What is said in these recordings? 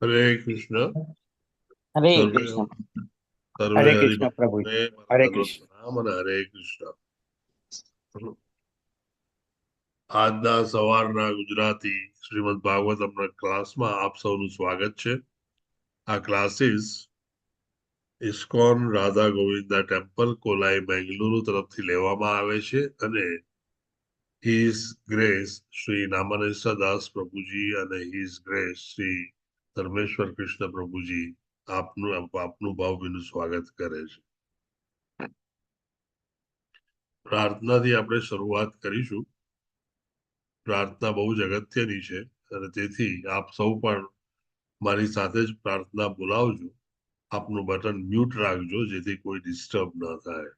हरे कृष्ण। हरे सर्वे कृष्ण। सर्वे हरे कृष्ण प्रभु। हरिभक्तोने हरे દંડવત कृष्ण। પ્રણામ અને હરે કૃષ્ણ. આજના સવારના ગુજરાતી શ્રીમદ ભાગવતમના ક્લાસમાં આપ સૌનું સ્વાગત છે. આ ક્લાસીસ ઇસ્કોન રાધા ગોવિંદા ટેમ્પલ કોલાઈ બેંગલુરુ તરફથી લેવામાં આવે છે અને હિઝ ગ્રેસ શ્રી નામાનીસા દાસ પ્રભુજી અને હિઝ ગ્રેસ શ્રી ધર્મેશ્વર કૃષ્ણ પ્રભુજી આપનું ભાવભીનું સ્વાગત કરે છે. પ્રાર્થનાથી આપણે શરૂઆત કરીશું. પ્રાર્થના બહુ જ અગત્યની છે અને તેથી આપ સૌ પણ મારી સાથે જ પ્રાર્થના બોલાવજો. આપનું બટન મ્યુટ રાખજો જેથી કોઈ ડિસ્ટર્બ ન થાય.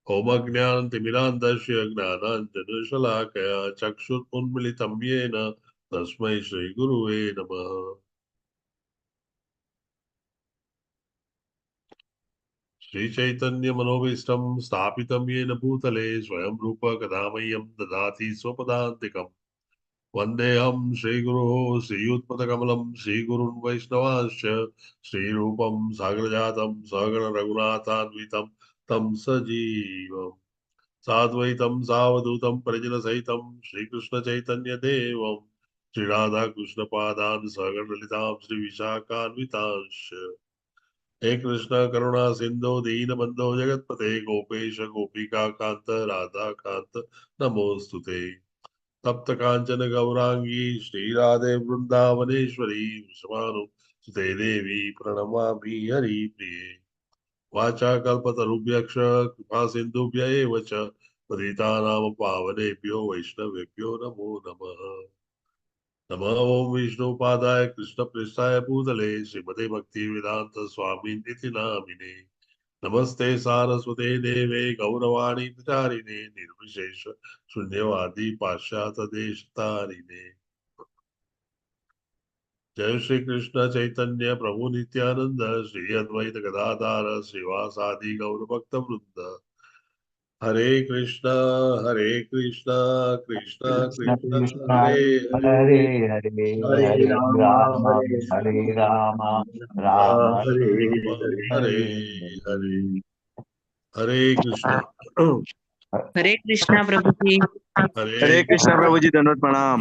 ઓમ જ્ઞાન તિમિરાંતસ્ય જ્ઞાનાંજન શલાકયા ચક્ષુરુન્મિલિતમ યેન તસ્મૈ શ્રી ગુરુવે નમઃ. શ્રી ચૈતન્ય મનોભીષ્ટમ સ્થાપિતમ યેન ભૂતલે સ્વયં રૂપ કદા મह्यं દદાતિ સ્વપદાન્તિકમ. વંદેહમ શ્રી ગુરુ શ્રીયુતપદકમલમ શ્રી ગુરુન વૈષ્ણવાંશ્ચ શ્રી રૂપમ સાગર જાતમ સગણ રઘુનાથાન્વિતમ તમ સજીવમ સાદ્વૈતમ સાવધૂતમ પરિજન સહિતમ શ્રી કૃષ્ણ ચૈતન્ય દેવમ શ્રી રાધા કૃષ્ણ પાદાન સગણ લલિતામ શ્રી વિશાખાન્વિતાંશ. હે કૃષ્ણ કરુણા સિંધો દીન બંધો જગતપતે ગોપેશ ગોપિકા કાંત રાધા કાંત નમોસ્તુતે. તપ્ત કાંચન ગૌરાંગી શ્રી રાધે વૃંદાવનેશ્વરી વિશ્વાનુ સુતે દેવી પ્રણમામિ હરિપ્રિયે. વાચા કલ્પતરુભ્યક્ષ કૃપા સિંધુભ્ય એવ ચ પતિતાનામ પાવનેભ્યો વૈષ્ણવેભ્યો નમો નમઃ. નમઃ ઓમ વિષ્ણુપાદાય કૃષ્ણપ્રેષ્ઠાય ભૂતલે શ્રીમતે ભક્તિ વેદાંત સ્વામી નિતિ નામિને નમસ્તે સારસ્વતે દેવે ગૌરવાણી પ્રચારિણે નિર્વિશેષ શૂન્યવાદી પાશ્ચાત દેશ તારીને. જય શ્રી કૃષ્ણ ચૈતન્ય પ્રભુ નિત્યાનંદ શ્રી અદ્વૈત ગદાધાર શ્રીવાસાદિ ગૌર ભક્ત વૃંદ. હરે કૃષ્ણ કૃષ્ણ कृष्ण કૃષ્ણ कृष्ण હરે હરે हरे हरे હરે हरे राम રામ हरे राम राम રામ हरे રામ હરે हरे। હરે. હરે કૃષ્ણ. हरे कृष्णा प्रभु जी। હરે हरे कृष्णा प्रभु जी दंडवत प्रणाम।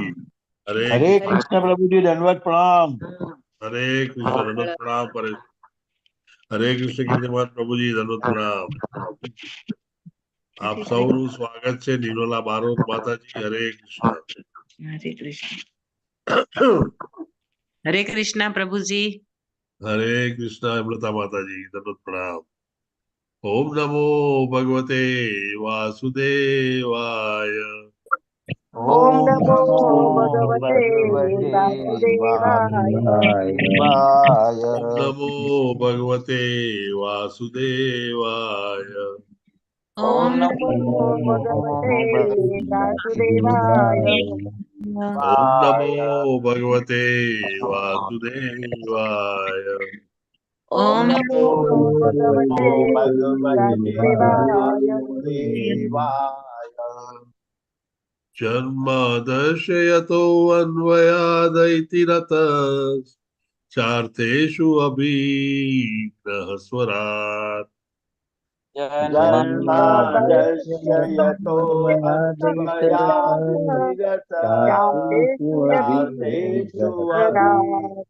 હરે हरे कृष्ण प्रभु जी दंडवत प्रणाम। હરે કૃષ્ણ દંડવત પ્રણામ કરે. હરે કૃષ્ણ કીર્તિમાન પ્રભુજી દંડવત પ્રણામ. આપ સૌનું સ્વાગત છે. નિર્મલા બારોટ માતાજી હરે કૃષ્ણ. हरे कृष्ण। हरे कृष्णा प्रभु जी। હરે કૃષ્ણ અમૃતા માતાજી દંડવત પ્રણામ. ઓમ નમો ભગવતે વાસુદેવાય. ओम नमो भगवते वासुदेवाय। नमो भगवते वासुदेवाय। ओम ओम नमो भगवते वासुदेवाय। ओम नमो भगवते वासुदेवाय। ओम ओम नमो भगवते वासुदेवाय। जन्मादर्शयतो अन्वयादइति रतः चार्थेषु अभिघ्नः स्वरात्। जन्मादस्य यतो अन्वयादिरतातेषु अभिघ्नस्वराट्।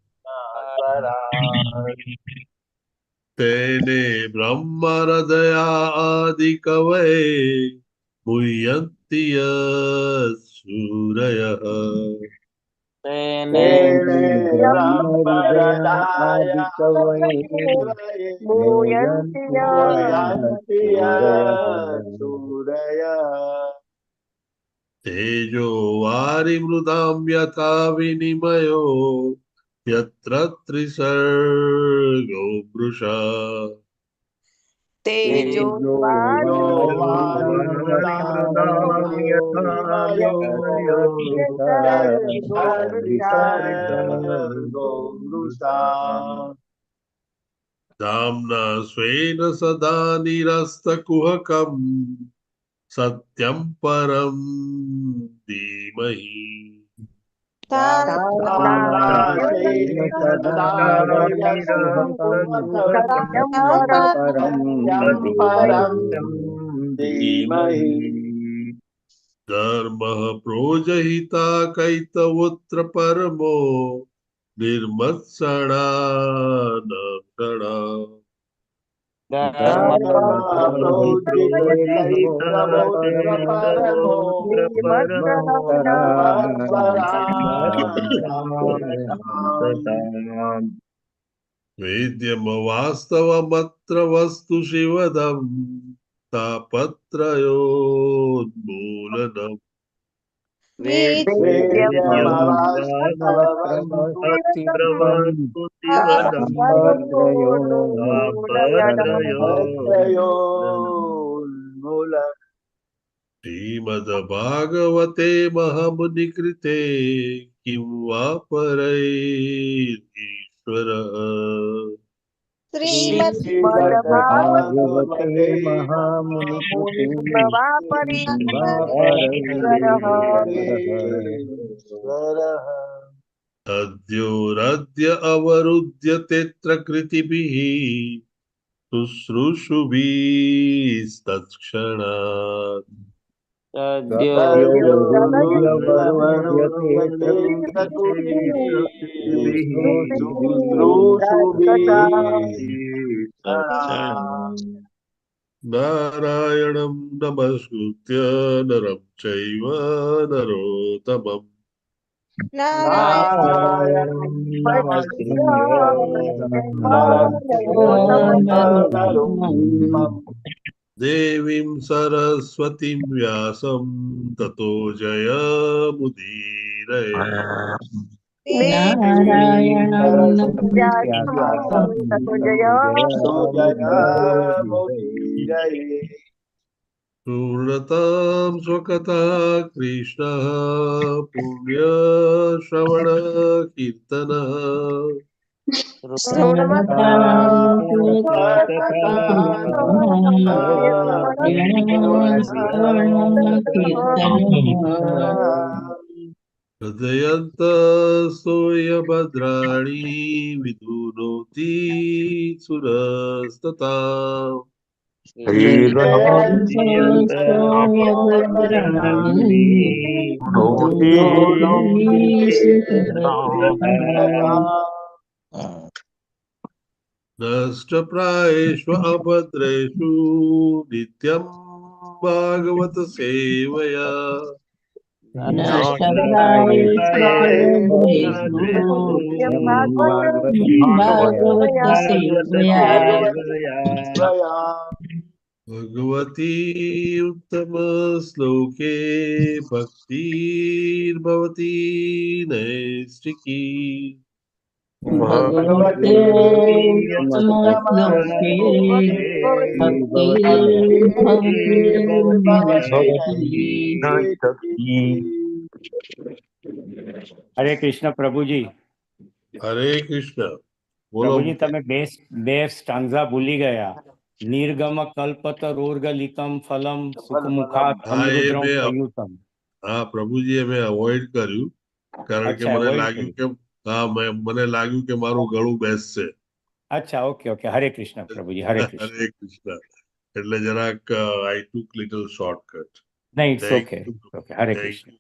तेने ब्रह्महृदया आदिकवये मुह्यन्ति सूरयः। तेने ब्रह्महृदयाय मूयन्ति सूरयः। तेजो वारिमृदां यथा विनिमयो यत्र त्रिसर्गो मृषा। तेजो दाम्ना स्वेन सदा निरस्तकुहकम् सत्यं परं धीमहि। सत्यं परं धीमहि। धर्मः प्रोजहिता कैतवोऽत्र परमो निर्मत्सणानक्षणा। वेद्यमवास्तवमत्र वस्तु शिवदम् तापत्रयोन्मूलनम्। श्रीमद्भागवते महामुनिकृते किं वा परैरीश्वरः। श्रीमद्भागवते अद्योरद्य अवरुध्यतेऽत्र कृतिभिः शुश्रूषुभिस्तत्क्षणात्। नारायणं नमस्कृत्य नरं चैव नरोत्तमम्। देवीं सरस्वतीं व्यासं ततो जयमुदीरये। पूर्णतां स्वकथा कृष्णः पुण्यश्रवणकीर्तनः हृदयन्तस्तोयभद्राणि विधुनोति सुरस्तताम्। नष्टप्रायेषु अभद्रेषु नित्यं भागवत सेवया। भगवती उत्तम श्लोके भक्तिर्भवती नैष्टिकी भगवते उत्तमश्लोके हरे कृष्ण प्रभु जी। हरे कृष्ण बोलो પ્રભુજી તમે બે સ્ટાન્ઝા ભૂલી ગયા. નિર્ગમ કલ્પતરોર્ગલિતમ ફલમ સુખમુખાત हाँ ये અમૃદ્રમ मैं પ્રયુતમ. हाँ प्रभु जी मैं अवॉइड કર્યું કારણ કે અચ્છા, મને avoid લાગ્યું કર્યું. કે મને લાગ્યું કે મારું ગળું બેસશે. અચ્છા, ઓકે ઓકે. હરે કૃષ્ણ પ્રભુજી, હરે કૃષ્ણ. હરે કૃષ્ણ એટલે જરાક આઈ ટુક લિટલ શોર્ટકટ. નહીં, it's thank okay. You okay, Hare thank Krishna. You.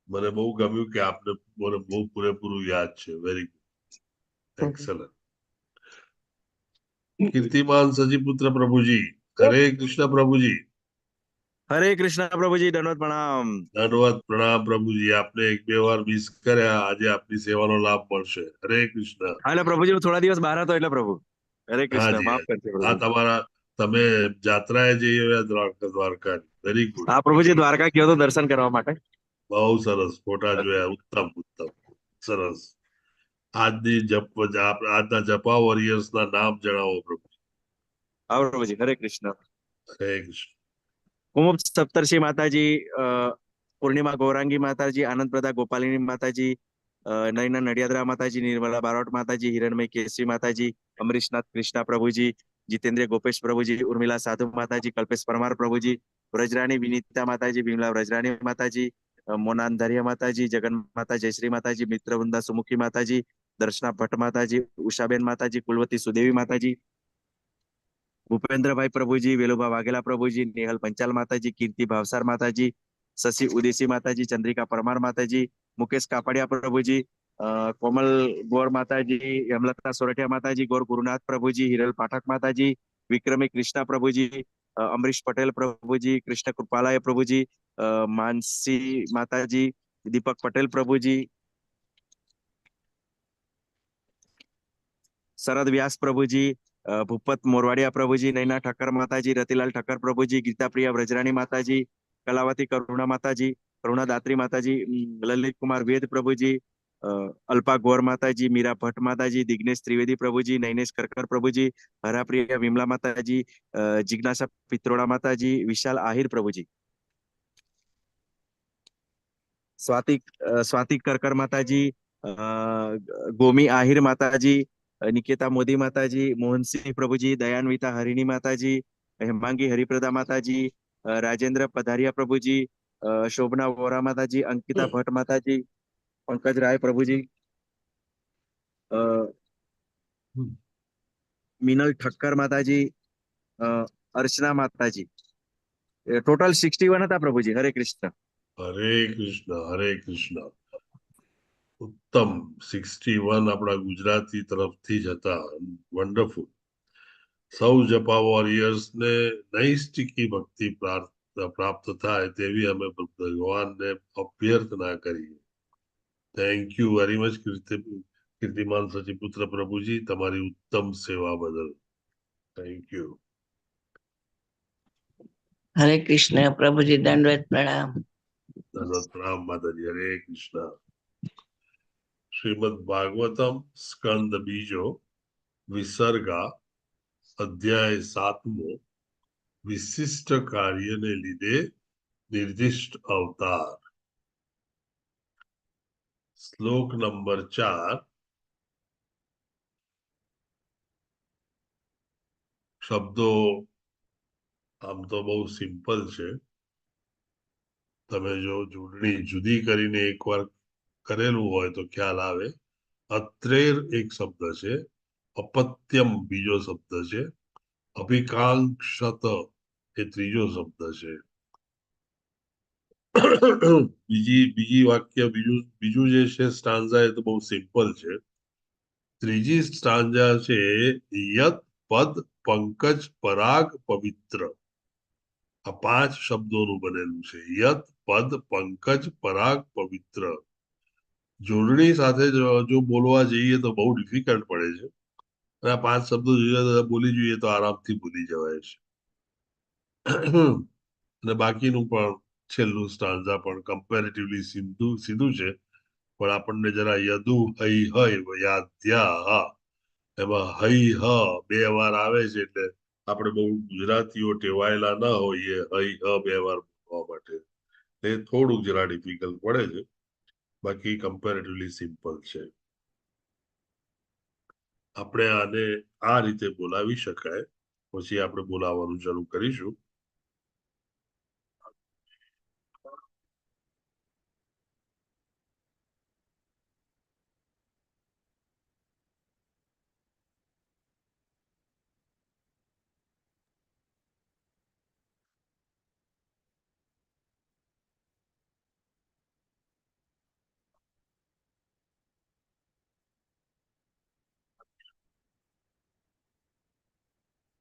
મને બહુ ગમ્યું કે આપને મને બહુ પૂરેપૂરું યાદ છે. Very good, excellent. કીર્તિમાન સજીપુત્ર પ્રભુજી, હરે કૃષ્ણ પ્રભુજી. હરે કૃષ્ણ પ્રભુજી દંડવત પ્રણામ. દંડવત પ્રણામ પ્રભુજી. આપને એક બે વાર મિસ કર્યા, આજે આપની સેવાનો લાભ મળશે. હરે કૃષ્ણ. હા એટલે પ્રભુજી હું થોડા દિવસ બહાર હતો એટલે પ્રભુ હરે કૃષ્ણ હાજી માફ કરજો આ પ્રભુ. તમે જાત્રાએ જઈ આવ્યા દ્વારકા. Very good. હા પ્રભુજી દ્વારકા ગયો તો દર્શન કરવા માટે. બહુ સરસ. ફોટા જોયા. ઉત્તમ ઉત્તમ સરસ. આજના જપા વોરિયર્સ ના નામ જણાવો પ્રભુ. હા પ્રભુજી હરે કૃષ્ણ. હરે કૃષ્ણ. કુમુદ સપ્તર્ષિ માતાજી, પૂર્ણિમા ગૌરાંગી માતાજી, આનંદ પ્રદા ગોપાલિની માતાજી, નયના નડિયાદરા માતાજી, નિર્મલા બારોટ માતાજી, હિરણમય કેસરી માતાજી, અમરીશનાથ કૃષ્ણા પ્રભુજી, જીતેન્દ્ર ગોપેશ પ્રભુજી, ઉર્મિલા સાધુ માતાજી, કલ્પેશ પરમાર પ્રભુજી, વ્રજરાણી વિનીતા માતાજી, વિમલા વ્રજરાણી માતાજી, મોના અંધારિયા માતાજી, જગન માતા જયશ્રી માતાજી, મિત્ર વૃંદા સુમુખી માતાજી, દર્શના ભટ્ટ માતાજી, ઉષાબેન માતાજી, કુલવતી સુદેવી માતાજી, ભૂપેન્દ્રભાઈ પ્રભુજી, વેલુભા વાઘેલા પ્રભુજી, નેહલ પંચાલ માતાજી, કીર્તિ ભાવસાર માતાજી, શશી ઉદેશી માતાજી, ચંદ્રિકા પરમાર માતાજી, મુકેશ કાપડિયા પ્રભુજી, કોમલ ગોર માતાજી, હેમલતા સોરઠિયા માતાજી, ગોર ગુરુનાથ પ્રભુજી, હિરલ પાઠક માતાજી, વિક્રમી કૃષ્ણા પ્રભુજી, અમરીશ પટેલ પ્રભુજી, કૃષ્ણ કૃપાલાય પ્રભુજી, માનસી માતાજી, દીપક પટેલ પ્રભુજી, શરદ વ્યાસ પ્રભુજી, ભૂપત મોરવાડિયા પ્રભુજી, નૈના ઠક્કર માતાજી, રતિલાલ ઠક્કર પ્રભુજી, ગીતાપ્રિયા વ્રજરાણી માતાજી, કલાવતી કરુણા માતાજી, કરુણા દાત્રી માતાજી, લલિત કુમાર વેદ પ્રભુજી, અલ્પા ગોર માતાજી, મીરા ભટ્ટ માતાજી, દિગ્નેશ ત્રિવેદી પ્રભુજી, નૈનેશ કરકર પ્રભુજી, હરાપ્રિયા વિમલા માતાજી, જિજ્ઞાસા પિત્રોડા માતાજી, વિશાલ આહિર પ્રભુજી, સ્વાતિ કરકર માતાજી, ગોમી આહિર માતાજી, નિકેતા મોદી માતાજી, મોહનસિંહ પ્રભુજી, દયાન્વિતા હરિણી માતાજી, હેમાંગી હરિપ્રદા માતાજી, રાજેન્દ્ર પધારિયા પ્રભુજી, શોભના વોરા માતાજી, અંકિતા ભટ્ટ માતાજી, પંકજ રાય પ્રભુજી, મિનલ ઠક્કર માતાજી, અર્ચના માતાજી, ટોટલ 61 હતા પ્રભુજી. હરે કૃષ્ણ. હરે કૃષ્ણ. હરે કૃષ્ણ. ઉત્તમ. 61 આપણા ગુજરાતી તરફથી જ હતા. વન્ડરફુલ. સૌ જપા વોરિયર્સ ને નૈષ્ટિકી ભક્તિ પ્રાપ્ત થાય તેવી અમે ભગવાનને અભ્યર્થના કરીએ. થેન્ક યુ વેરી મચ કીર્તિમાન સચિપુત્ર પ્રભુજી, તમારી ઉત્તમ સેવા બદલ થેન્ક યુ. હરે કૃષ્ણ પ્રભુજી દંડવત પ્રણામ. ધન્યવાદ પ્રણામ માતાજી. હરે કૃષ્ણ. શ્રીમદ ભાગવતમ સ્કંદ બીજો, વિસર્ગા, અધ્યાય 7મો, વિશિષ્ટ કાર્યને લીધે નિર્દિષ્ટ અવતાર. શ્લોક નંબર 4. શબ્દો આમ તો બહુ સિમ્પલ છે. તમે જો જોડણી જુદી કરીને એકવાર કરેલું હોય તો ખ્યાલ આવે. અત્રેર એક શબ્દ છે, અપત્યમ બીજો શબ્દ છે, અભિકાંક્ષત એ ત્રીજો શબ્દ છે. બીજી વાક્ય બીજું જે છે સ્ટાન્ઝા એ તો બહુ સિમ્પલ છે. ત્રીજી સ્ટાન્ઝા છે યત પદ પંકજ પરાગ પવિત્ર. આ 5 શબ્દોનું બનેલું છે. યત પદ પંકજ પરાગ પવિત્ર. જોડણી સાથે જો બોલવા જઈએ તો બહુ ડિફિકલ્ટ પડે છે. અને આ 5 શબ્દો બોલી જોઈએ તો આરામથી ભૂલી જવાય છે. અને બાકીનું પણ છેલ્લું સ્ટાન્ઝા પણ કમ્પેરેટિવલી સીધું છે, પણ આપણને જરા યદુ હઈ હય યાદ્યા એમાં હઈ હ બે વાર આવે છે, એટલે આપણે બહુ ગુજરાતીઓ ટેવાયેલા ના હોઈએ હઈ હ બે વાર બોલવા માટે, એ થોડુંક જરા ડિફિકલ્ટ પડે છે, બાકી કમ્પેરેટિવલી સિમ્પલ છે. આપણે આને આ રીતે બોલાવી શકાય, પછી આપણે બોલાવવાનું શરૂ કરીશું.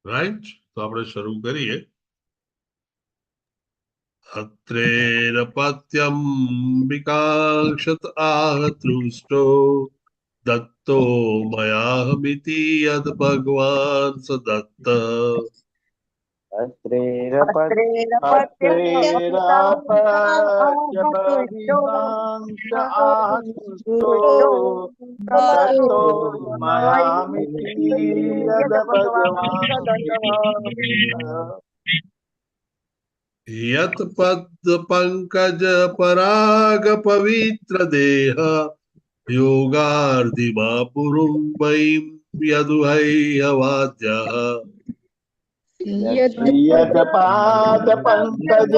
રાઈટ, તો આપણે શરૂ કરીએ. અત્રેરપત્યમ વિકાંક્ષત આહતૃષ્ટો દત્તો મયાહમિતિ યદ ભગવાન સ દત્ત. अत्रेरपत्यभविकांश आहुष्टो दत्तो मयामिति यद भगवान् यत पद पंकज पराग पवित्र देह योगार्धिमा पुरुं वैं यदुहैयवाद्यः. यद पाद पंकज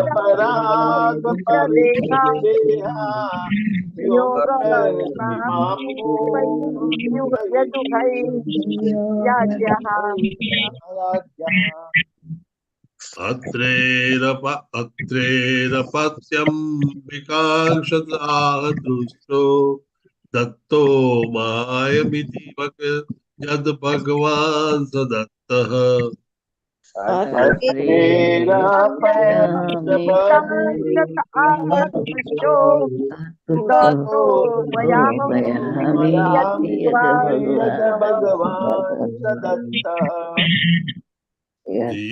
पराग पवित्र देहा योग अत्रेरपत्यं विकांक्षत आदृष्टो दत्तो मायमिति यद भगवान् स दत्तः.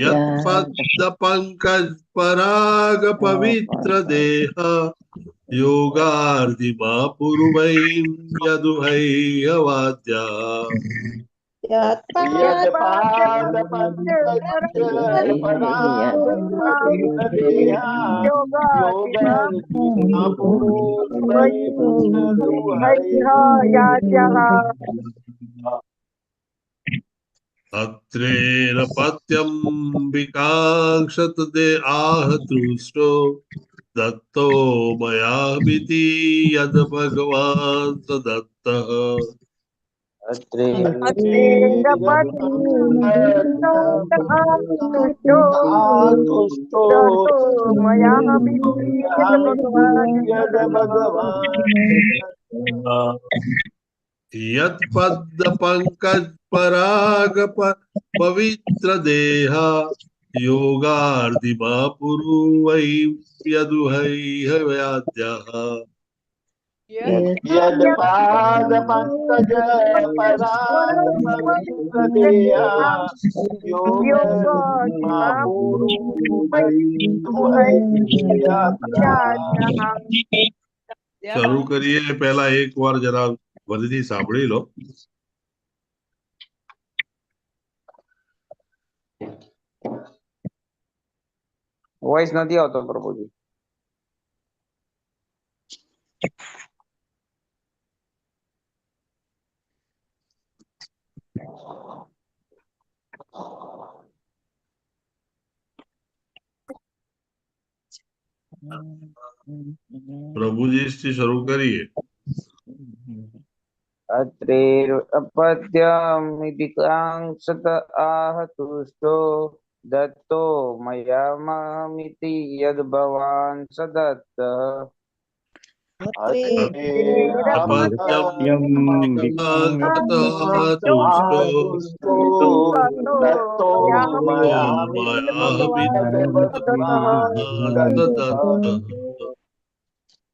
यत पद पंकज पराग पवित्र देह योगार्धिमा पूर्वैं यदुहैयवाद्यः. यद पाद पंकज पराग पवित्र देहा योगार्थिमा अत्रेरपत्यं विकांक्षत दे आहतृष्टो दत्तो मयामिति यद भगवान् स दत्तः. आतुष्टो यद भगवान् यत पद पंकज पराग पवित्र देहा योगार्धिमा पुरुवैं यदुहैयवाद्यः. यद पाद पंकज पराग पवित्र देहा योगार्धिमा શરૂ કરીએ પહેલા એક વાર જરા ફરીથી સાંભળી લો. વોઇસ નથી આવતો પ્રભુજી. પ્રભુજી શરૂ કરીએ. अत्रेरपत्यमितिकांक्षत आहतुष्टो दत्तो मयामिति यद भगवान् स दत्तः.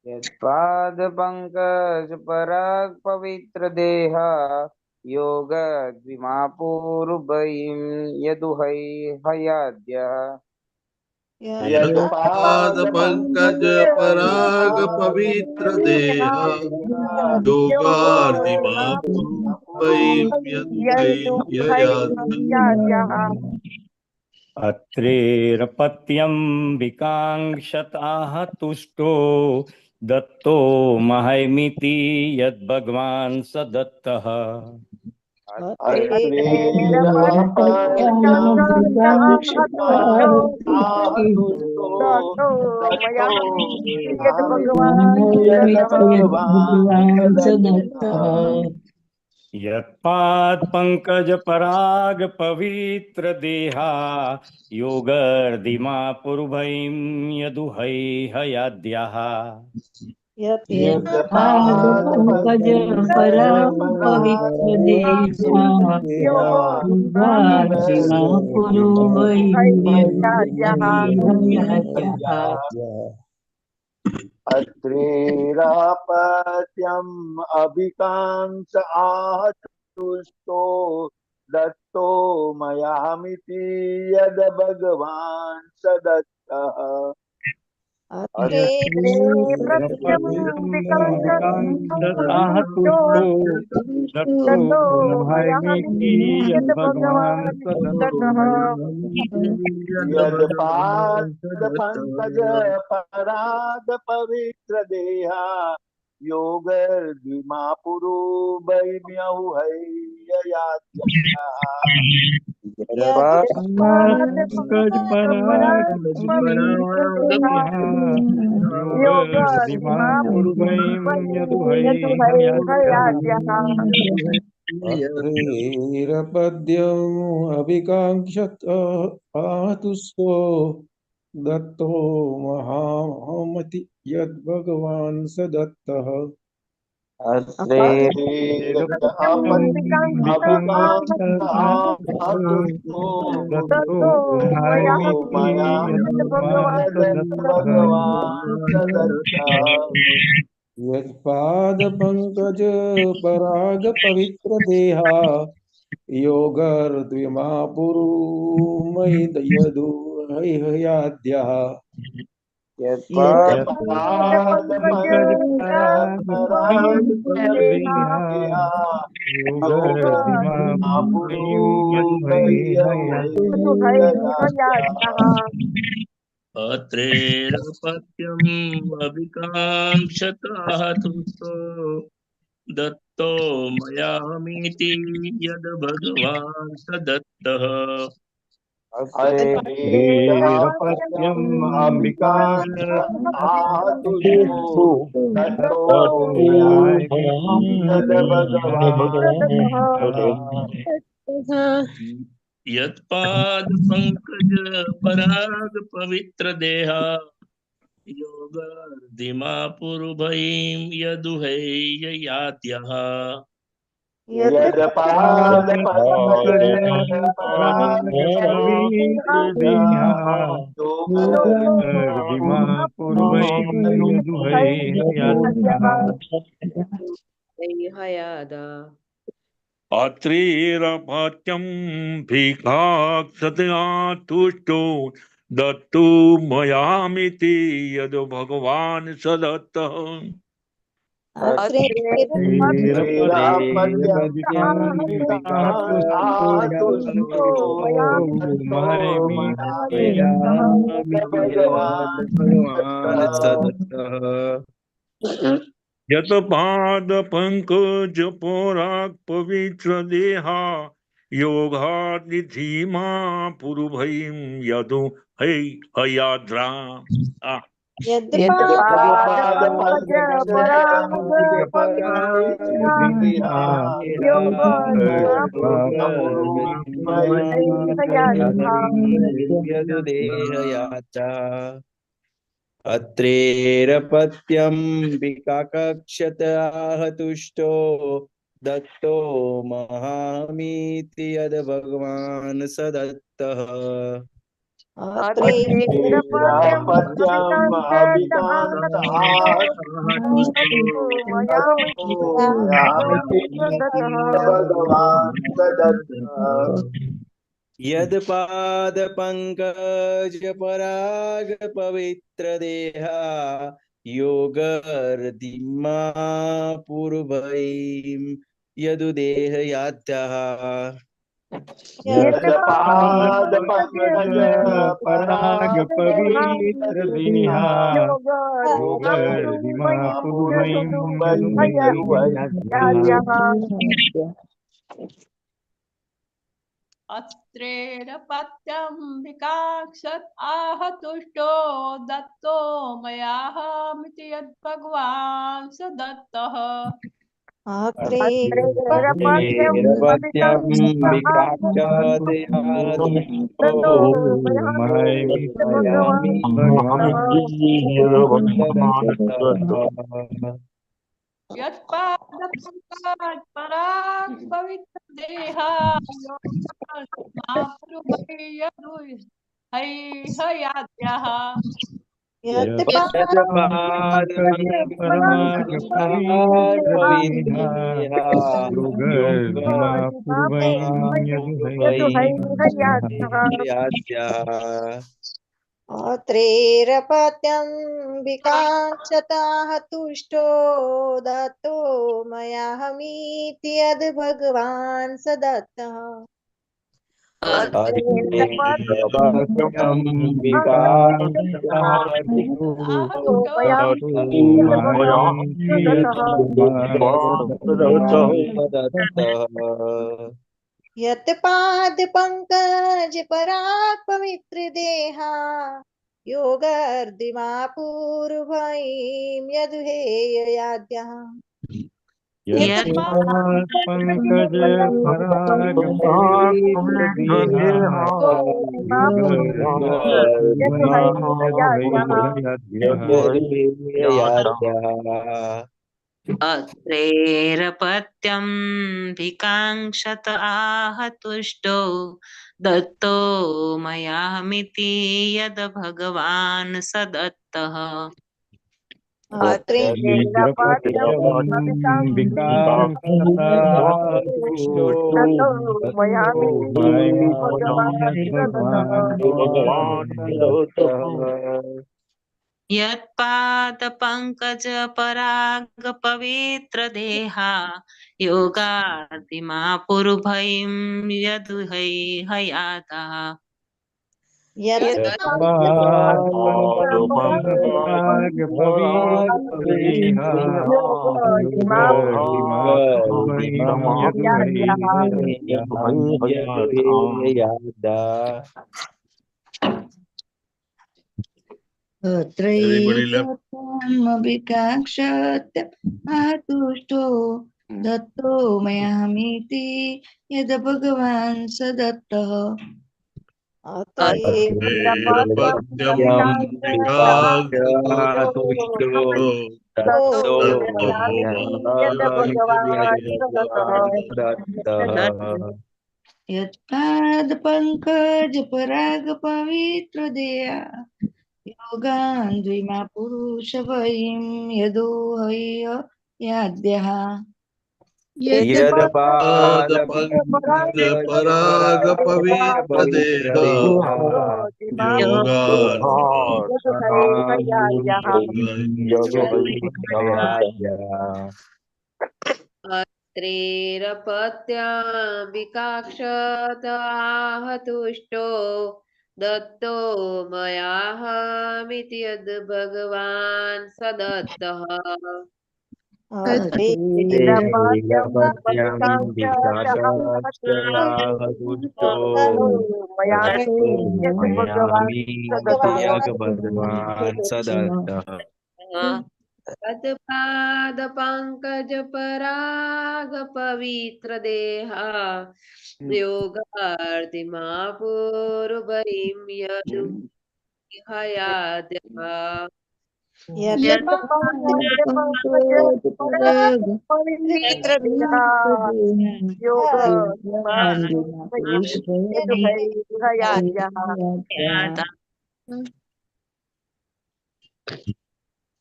यत्पाद पंकज पराग पवित्र देहा योग द्विमापूर्वैं यदुहैयवाद्यः. यत्पाद पंकज पराग पवित्र देहा योगार्दिमा पुरुषैः अत्रेरपत्यं विकाङ्क्षताः तुष्टो दत्तो महैमिति यद्भगवान् स दत्तः यत्पाद पंकज पराग पवित्र देहा योगर्दिमा पुरुभैं यदुहै हयाद्याः अत्रेरापत्यम् अभिकांक्ष आतुष्टो दत्तो मयामिति यद भगवान् स दत्तः पंकज पराग पवित्र देहा योगर्दिमा पुरुभैम्यहु अत्रेरपद्यम् अभिकाङ्क्षतः तुष्टो दत्तो महामति यद्भगवान् स दत्तः यत्पाद पंकज पराग पवित्र देहा योगर्द्विमा पुरुमयि यदु हयाद्याः अत्रेरपत्यम् अभिकाङ्क्षतः तुष्टो दत्तो मयामिति यद भगवान् स दत्तः यत्पाद पंकज पराग पवित्र देहा योगर्दिमा पुरुभैं यदुहै ययात्यः अत्रेरपत्यं भिक्षाक्षतया तुष्टो दत्तो मयामिति यद् भगवान् स दत्तः यत्पाद पंकज पराग पवित्र देहा योगादिधीमा पुरुभैं यदु है हयाद्रा अत्रेरपत्यं विकाकक्षतः तुष्टो दत्तो महामीति यद भगवान् स दत्तः यदपाद पंकज पराग पवित्र देहा योगर्दिमा पूर्वैं यदुदेह याद्यः यत्पाद पंकज पराग पराग पवित्र देहा योगर्दिमा पूर्वैं अत्रेरपत्यम्बिकाक्षत आह तुष्टो दत्तो मयाहमिति यद्भगवान् स दत्तः यत्पादपङ्कज पराग पवित्र देहा हयाद्यः यत्पाद पंकज पराग पवित्र देहा योगर्दिमा पूर्वैं याद्यः अत्रेरपत्यम्बिकाक्षताः तुष्टो दत्तो मयाहमीति यद्भगवान् स दत्तः यत्पाद पंकज पराग पवित्र देहा योगर्दिमा पूर्वैं यदुहेयाद्यः पंकज पराग पवित्र देहा अत्रेरपत्यम्बिकाङ्क्षत आह तुष्टो दत्तो मयाहमिति यद् भगवान् स दत्तः यत्पाद पंकज पराग पवित्र देहा योगादिमा पुरुभयं यदुहै हयातः अभिकाक्षत आतुष्टो दत्तो मयाहमीति यद् भगवान् स दत्तः यत्पाद पंकज पराग पवित्र देहा योगान्द्विमा पुरुष वयं यदुहय याद्यः यत्पाद पंकज पराग पवित्र देहा अत्रेरपत्यम्बिकाक्षत आह तुष्टो दत्तो मयाहमिति यद् भगवान् स दत्तः तत्पाद पंकज पराग पवित्र देहा योगार्दिमा पूर्वैं यदुहयाद्यः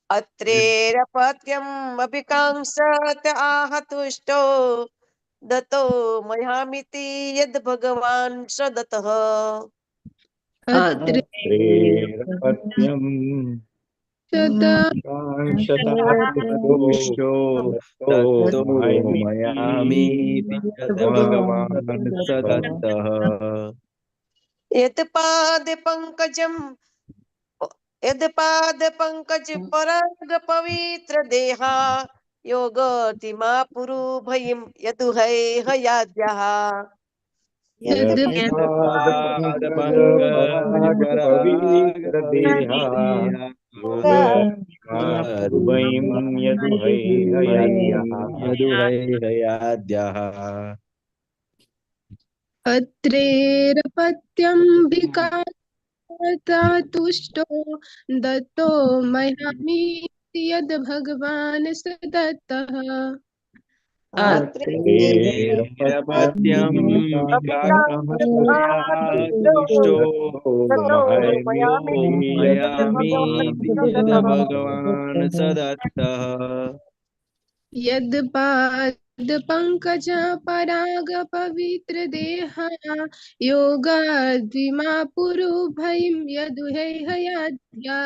अत्रेरपत्यम् अभिकांक्षत आह तुष्टो दत्तो मयामिति यद् भगवान् सदतः अत्रेरपत्यं कांशतादुष्टो दत्तो मयामीति यद् भगवान् स दत्तः यद्पाद पंकज पराग पवित्र देहा योगतिमा पुरु भयम यदुहै हयाद्यः यत्पादपङ्कजपरागपवित्रदेहा योगमापुर्वयं यदुहैहयाद्यः अत्रेरपत्यं विकातुष्टो दत्तो मयामीति यद् भगवान् स दत्तः अत्रेरपत्यं विकातुष्टो मयामीति यद् भगवान् स दत्तः यद्पादपङ्कज पराग पवित्र देहा योगाद्विमा पुरुभयं यदुहै हयाद्या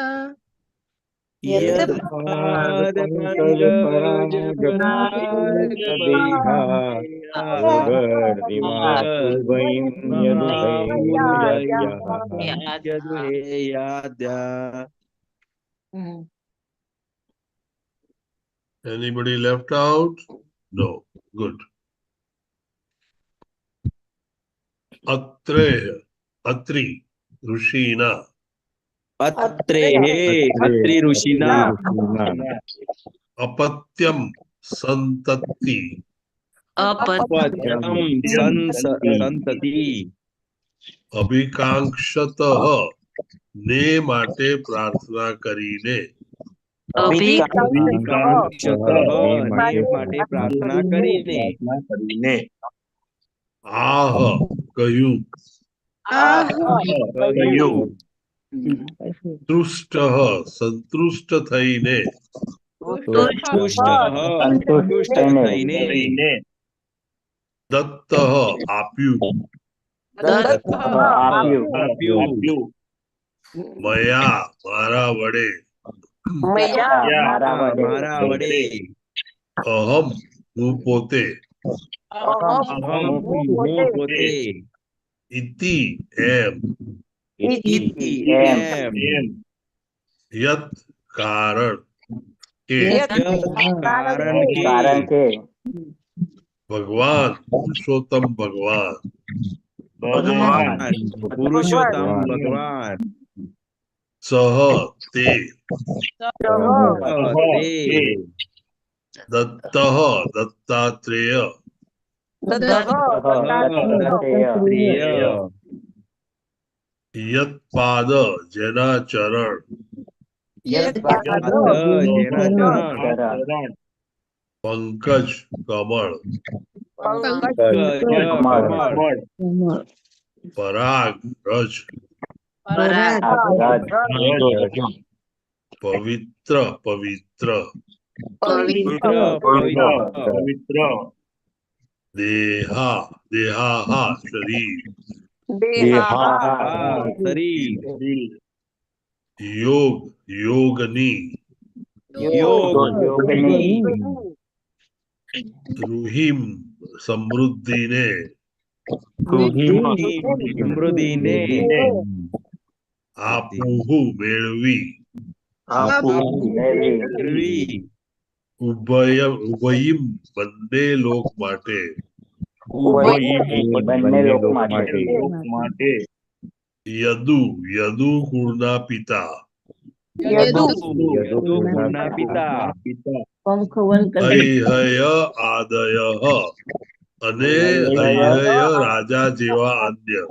यत्पादपङ्कजपरागपवित्रदेहा योगर्विमापुर्वयं यदुहैहयाद्यः Anybody left out? No. Good. Atri, Rushina. Atri ऋषिना Apatyam, Santati. अपत्यं संतति અભિકાંક્ષતઃ ને માટે પ્રાર્થના કરીને માટે પ્રાર્થના કરીને આહ કહ્યું તૃષ્ટ સંતુષ્ટ થઈને સંતુષ્ટ થઈને દત્ત આપ્યું મયા મારા વડે મારા વડે અહમ હું પોતે ઇતિ એમ યત કારણ કે ભગવાન પુરુષોત્તમ ભગવાન પુરુષોત્તમ ભગવાન સહ તે દત્ત દત્તાત્રેય યત્પાદ જેના ચરણ પંકજ કમળ પરાગ રજ પવિત્ર પવિત્ર દેહા દેહા શરીર યોગ યોગની રૂહિમ સમૃદ્ધિને આપુહુ મેળવી ઉભયમ બંને લોક માટે યદુ યદુ કુળના પિતા હૈહય આદય અને હૈહય રાજા જેવા અન્ય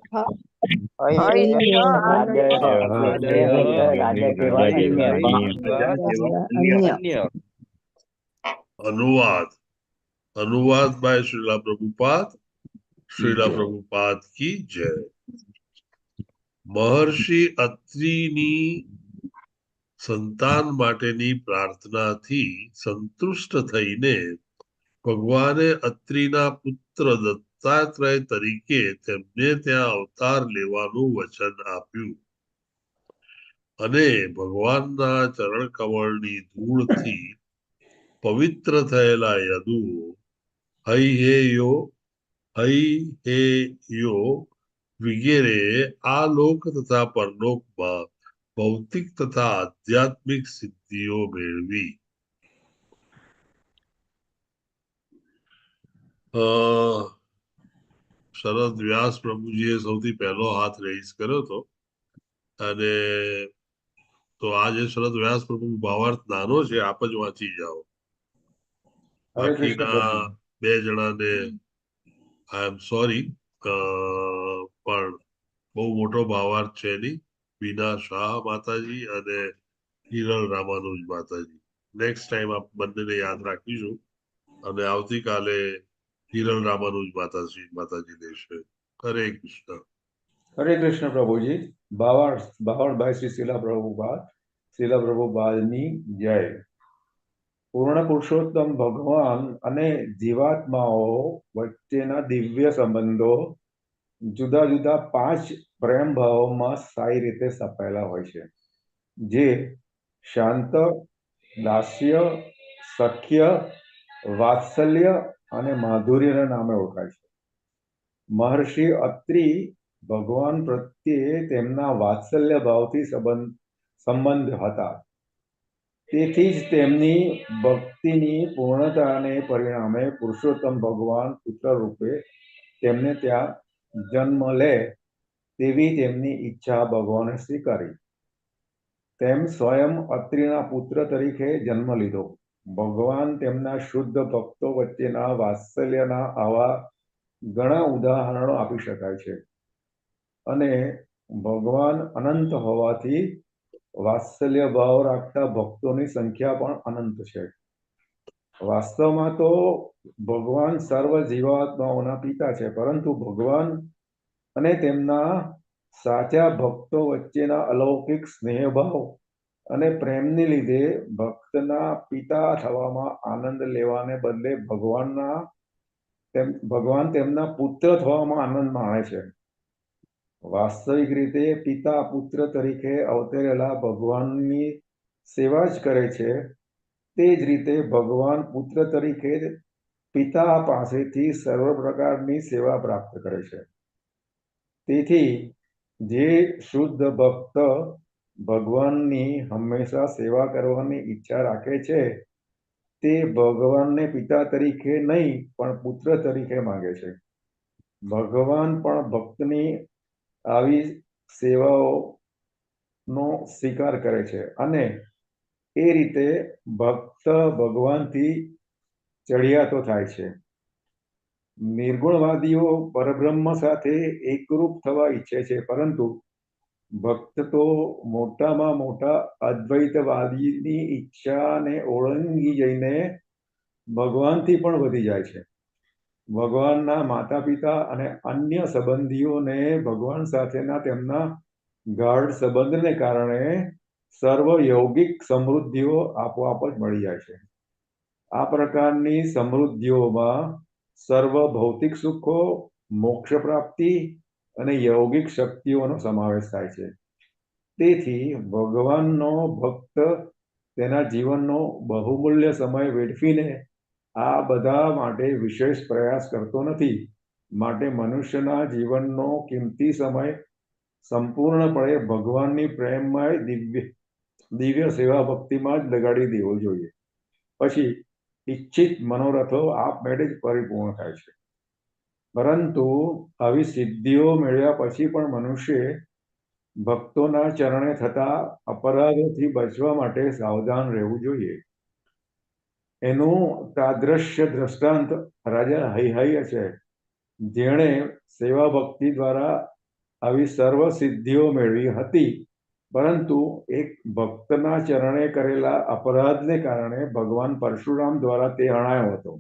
अनुवाद अनुवाद बाय श्रीला प्रभुपाद की जय। મહર્ષિ અત્રિની સંતાન માટેની પ્રાર્થનાથી સંતુષ્ટ થઈને ભગવાને અત્રિના પુત્ર દત્તાત્રેય તરીકે તેમને ત્યાં અવતાર લેવાનું વચન આપ્યું અને ભગવાનના ચરણ કમળની ધૂળથી પવિત્ર થયેલા યદુઓ હૈહેયો વગેરે આ લોક તથા પરલોકમાં ભૌતિક તથા આધ્યાત્મિક સિદ્ધિઓ મેળવી. શરદ વ્યાસ પ્રભુજીએ સૌથી પહેલો હાથ રેઇઝ કર્યો હતો અને તો આ જે શરદ વ્યાસ પ્રભુ ભાવાર્થ નાનો છે, આપ જ વાંચી જાઓ. બાકીના બે જણાને આઈ એમ સોરી, પણ બહુ મોટો ભાવાર્થ છે એની. બીના શાહ માતાજી અને હિરલ રામાનુજ માતાજી. નેક્સ્ટ ટાઈમ આપ બંનેને યાદ રાખીશું અને આવતીકાલે હિરલ રામાનુજ માતાજી દેશે. હરે કૃષ્ણ. હરે કૃષ્ણ પ્રભુજી. બાવળભાઈ શ્રી શીલા પ્રભુપાદની જય. પૂર્ણ પુરુષોત્તમ ભગવાન અને જીવાત્માઓ વચ્ચેના દિવ્ય સંબંધો જુદા જુદા 5 પ્રેમ ભાવોમાં સ્થાયી રીતે સ્થપાયેલા હોય છે, જે શાંત, દાસ્ય, સખ્ય, વાત્સલ્ય અને માધુર્યના નામે ઓળખાય છે. મહર્ષિ અત્રિ ભગવાન પ્રત્યે તેમના વાત્સલ્ય ભાવથી સંબંધ હતા. તેથી જ તેમની ભક્તિની પૂર્ણતાને પરિણામે પુરુષોત્તમ ભગવાન પુત્ર રૂપે તેમને ત્યાં જન્મ લે તેવી તેમની ઈચ્છા ભગવાને સ્વીકારી. તેમ સ્વયં અત્રિના પુત્ર તરીકે જન્મ લીધો. ભગવાન તેમના શુદ્ધ ભક્તો વચ્ચેના વાત્સલ્યના આવા ઘણા ઉદાહરણો આપી શકાય છે અને ભગવાન અનંત હોવાથી વાત્સલ્ય ભાવ રાખતા ભક્તોની સંખ્યા પણ અનંત છે. વાસ્તવમાં તો ભગવાન સર્વ જીવાત્માઓના પિતા છે, પરંતુ ભગવાન અને તેમના સાચા ભક્તો વચ્ચેના અલૌકિક સ્નેહભાવ અને પ્રેમને લીધે ભક્તના પિતા થવામાં આનંદ લેવાને બદલે ભગવાન તેમના પુત્ર થવામાં આનંદ માણે છે. વાસ્તવિક રીતે પિતા પુત્ર તરીકે અવતરેલા ભગવાનની સેવા જ કરે છે, તે જ રીતે ભગવાન પુત્ર તરીકે પિતા પાસેથી સર્વ પ્રકારની સેવા પ્રાપ્ત કરે છે. તેથી જે શુદ્ધ ભક્ત ભગવાનની હંમેશા સેવા કરવાની ઈચ્છા રાખે છે, તે ભગવાનને પિતા તરીકે નહીં પણ પુત્ર તરીકે માંગે છે. ભગવાન પણ ભક્તની આવી સેવાઓનો સ્વીકાર કરે છે અને એ રીતે ભક્ત ભગવાનથી ચડિયાતો થાય છે. નિર્ગુણવાદીઓ પરબ્રહ્મ સાથે એકરૂપ થવા ઈચ્છે છે, પરંતુ ભક્ત તો મોટામાં મોટા અદ્વૈતવાદીની ઈચ્છાને ઓળંગી જઈને ભગવાનથી પણ વધી જાય છે. ભગવાનના માતા પિતા અને અન્ય સંબંધીઓને ભગવાન સાથેના તેમના ગાઢ સંબંધને કારણે સર્વ yogિક સમૃદ્ધિઓ આપોઆપ જ મળી જાય છે. આ પ્રકારની સમૃદ્ધિઓમાં સર્વ ભૌતિક સુખો, મોક્ષ પ્રાપ્તિ અને yogિક શક્તિઓનો સમાવેશ થાય છે. તેથી ભગવાનનો ભક્ત તેના જીવનનો બહુમૂલ્ય સમય વેડફીને આ બધા માટે વિશેષ પ્રયાસ કરતો નથી. માટે મનુષ્યના જીવનનો કિંમતી સમય સંપૂર્ણપણે ભગવાનની પ્રેમમય દિવ્ય સેવા ભક્તિમાં જ લગાડી દેવો જોઈએ. પછી ઈચ્છિત મનોરથો આપમેળે જ પરિપૂર્ણ થાય છે. પરંતુ આવી સિદ્ધિઓ મેળવ્યા પછી પણ મનુષ્ય ભક્તોના ચરણે થતા અપરાધોથી બચવા માટે સાવધાન રહેવું જોઈએ. એનું તાદ્રશ્ય દ્રષ્ટાંત રાજા હૈહય છે, જેણે સેવા ભક્તિ દ્વારા આવી સર્વ સિદ્ધિઓ મેળવી હતી, પરંતુ એક ભક્તના ચરણે કરેલા અપરાધને કારણે ભગવાન પરશુરામ દ્વારા તે હણાયો હતો.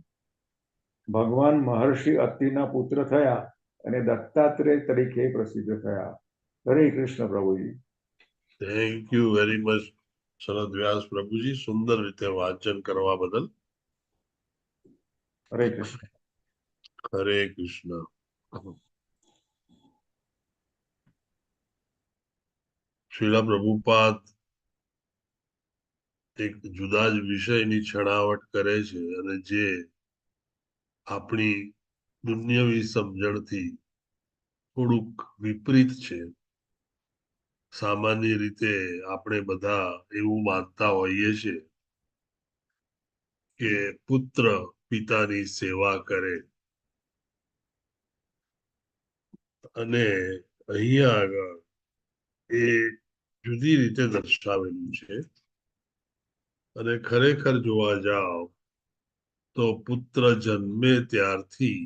ભગવાન મહર્ષિ અત્રિના પુત્ર થયા અને દત્તાત્રેય તરીકે પ્રસિદ્ધ થયા. હરે કૃષ્ણ પ્રભુજી. થેન્ક યુ વેરી મચ શરદ વ્યાસ પ્રભુજી, સુંદર રીતે વાંચન કરવા બદલ. હરે કૃષ્ણ. હરે કૃષ્ણ. શ્રીલા પ્રભુપાદ એક જુદા જ વિષયની છણાવટ કરે છે અને જે આપણી દુન્યવી સમજણથી થોડુંક વિપરીત છે. સામાન્ય રીતે આપણે બધા એવું માનતા હોઈએ છીએ કે પુત્ર પિતાની સેવા કરે, અને અહીંયા આગળ એ જુદી રીતે દર્શાવેલું છે. અને ખરેખર જોવા જાઓ તો પુત્ર જન્મે ત્યારથી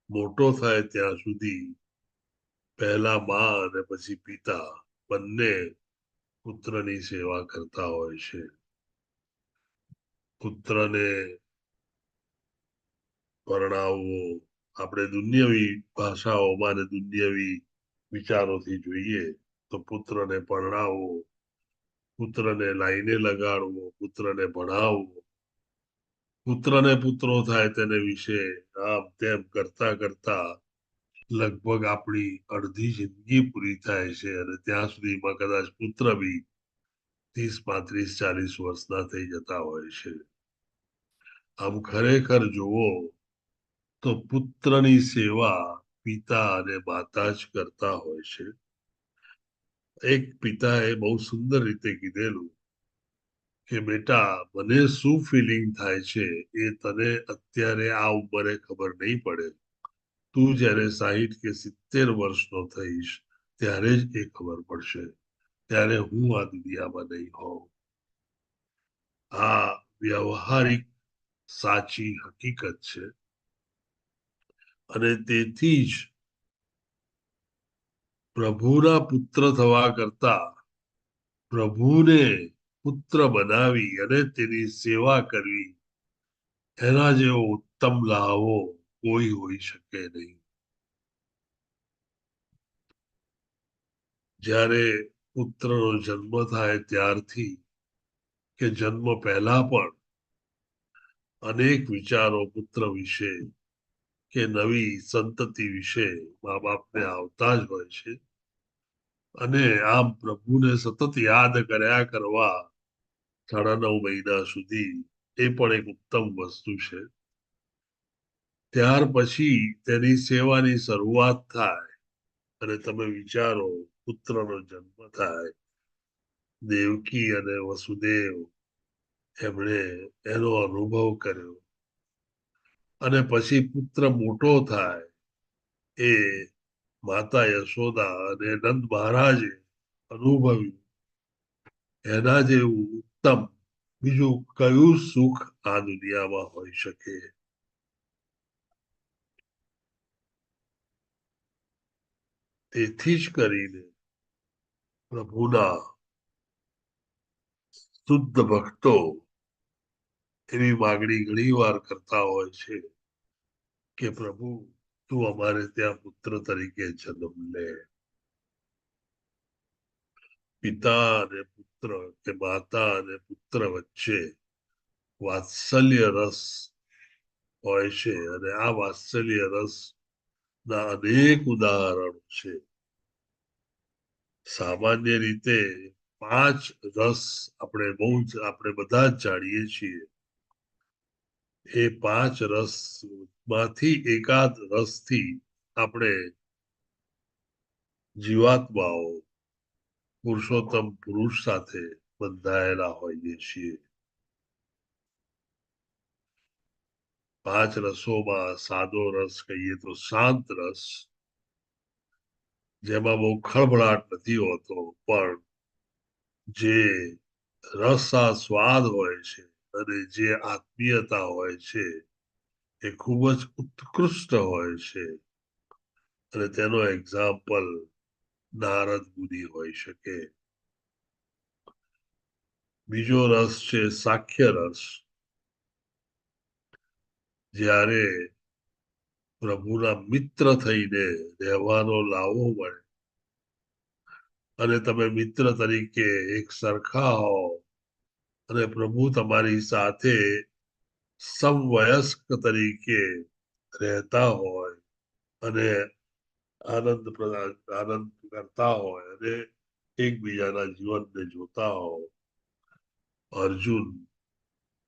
મોટો થાય ત્યાં સુધી પહેલા માં અને પછી પિતા બંને પુત્રની સેવા કરતા હોય છે. પુત્રને પરણાવવો આપણે દુન્યવી ભાષાઓમાં અને દુન્યવી વિચારોથી જોઈએ તો પુત્રને પરણાવવો, પુત્રને લાઈને લગાડવો, પુત્રને ભણાવવો, પુત્રને પુત્રો થાય તેને વિશે આમ તેમ કરતા કરતા લગભગ આપણી અડધી જિંદગી પૂરી થાય છે અને ત્યાં સુધીમાં કદાચ પુત્ર બી 30, 35, 40 વર્ષના થઈ જતા હોય છે. આમ ખરેખર જુઓ તો પુત્રની સેવા પિતા અને માતા જ કરતા હોય છે. એક પિતાએ બહુ સુંદર રીતે કીધેલું કે બેટા, મને શું ફિલિંગ થાય છે એ તને અત્યારે આ ઉંમરે ખબર નહીં પડે. તું જ્યારે 60 કે 70 વર્ષનો થઈશ ત્યારે જ એ ખબર પડશે. ત્યારે હું આ દુનિયામાં નહીં હોઉં. આ વ્યવહારિક સાચી હકીકત છે. અને તેથી જ પ્રભુના પુત્ર થવા કરતા પ્રભુને પુત્ર બનાવી અને તેની સેવા કરવી એના જેવો ઉત્તમ લાવો કોઈ હોઈ શકે નહીં. જ્યારે પુત્રનો જન્મ થાય ત્યારથી કે જન્મ પહેલા પણ અનેક વિચારો પુત્ર વિશે કે નવી સંતતિ વિશે મા બાપને આવતા જ હોય છે. અને આમ પ્રભુને સતત યાદ કર્યા કરવા 9.5 મહિના સુધી એ પણ એક ઉત્તમ વસ્તુ છે. ત્યાર પછી તેની સેવાની શરૂઆત થાય અને તમે વિચારો પુત્રનો જન્મ થાય, દેવકી અને વસુદેવ એમણે એનો અનુભવ કર્યો, અને પછી પુત્ર મોટો થાય એ માતા યશોદા અને નંદ મહારાજે અનુભવ્યું. એના જેવું ઉત્તમ બીજું કયું સુખ આ દુનિયામાં હોઈ શકે? તેથી જ કરીને પ્રભુના શુદ્ધ ભક્તો એવી માગણી ઘણી વાર કરતા હોય છે કે પ્રભુ તું અમારે ત્યાં પુત્ર તરીકે જન્મ લે. પિતા અને પુત્ર કે માતા અને પુત્ર વચ્ચે વાત્સલ્ય રસ હોય છે અને આ વાત્સલ્ય રસ ના અનેક ઉદાહરણો છે. સામાન્ય રીતે 5 રસ આપણે બધા જ જાણીએ છીએ. એ 5 રસ માંથી એકાદ રસથી આપણે જીવાત્માઓ પુરુષોત્તમ પુરુષ સાથે બંધાયેલા હોઈએ છીએ. 5 રસોમાં સાદો રસ કહીએ તો શાંત રસ, જેમાં બહુ ખળભળાટ નથી હોતો, પણ જે રસા સ્વાદ હોય છે અને જે આત્મીયતા હોય છે એ ખૂબ જ ઉત્કૃષ્ટ હોય છે. અને તેનો એક્ઝામ્પલ નારદ મુનિ હોઈ શકે. બીજો રસ છે સાખ્ય રસ. જ્યારે પ્રભુના મિત્ર થઈને રહેવાનો લાવો મળે અને તમે મિત્ર તરીકે એક સરખા હો અને પ્રભુ તમારી સાથે સમવયસ્ક તરીકે રહેતા હોય અને આનંદ કરતા હોય અને એકબીજાના જીવનને જોતા હોય. અર્જુન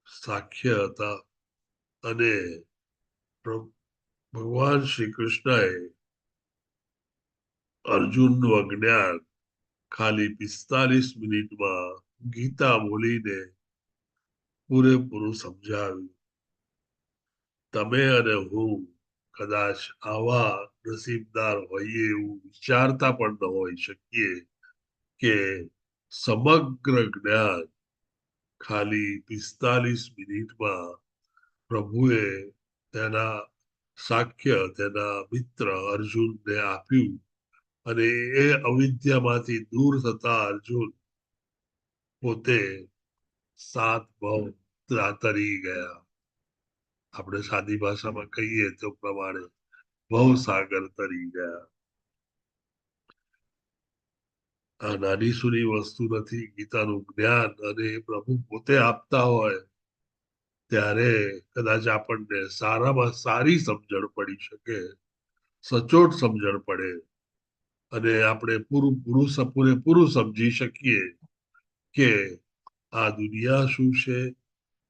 સાખ્ય હતા અને ભગવાન શ્રી કૃષ્ણએ અર્જુનનું અજ્ઞાન ખાલી 45 મિનિટમાં ગીતા બોલીને પૂરેપૂરું સમજાવ્યું. તમે અને હું કદાચ આવા નસીબદાર હોઈએ એવું વિચારતા પણ ન હોઈ શકીએ કે સમગ્ર જ્ઞાન ખાલી 45 મિનિટમાં પ્રભુએ તેના સાખ્ય તેના મિત્ર અર્જુનને આપ્યું અને એ અવિદ્યામાંથી દૂર થતા અર્જુન પોતે 7 ભવ તરી ગયા. આપણે સાદી ભાષામાં કહીએ તો પ્રમાણે ભવસાગર તરી ગયા. આ નાની સૂની વસ્તુ નથી. ગીતાનું જ્ઞાન અને પ્રભુ પોતે આપતા હોય ત્યારે કદાચ આપણને સારામાં સારી સમજણ પડી શકે, સચોટ સમજણ પડે અને આપણે પૂરેપૂરું સમજી શકીએ કે આ દુનિયા શું છે,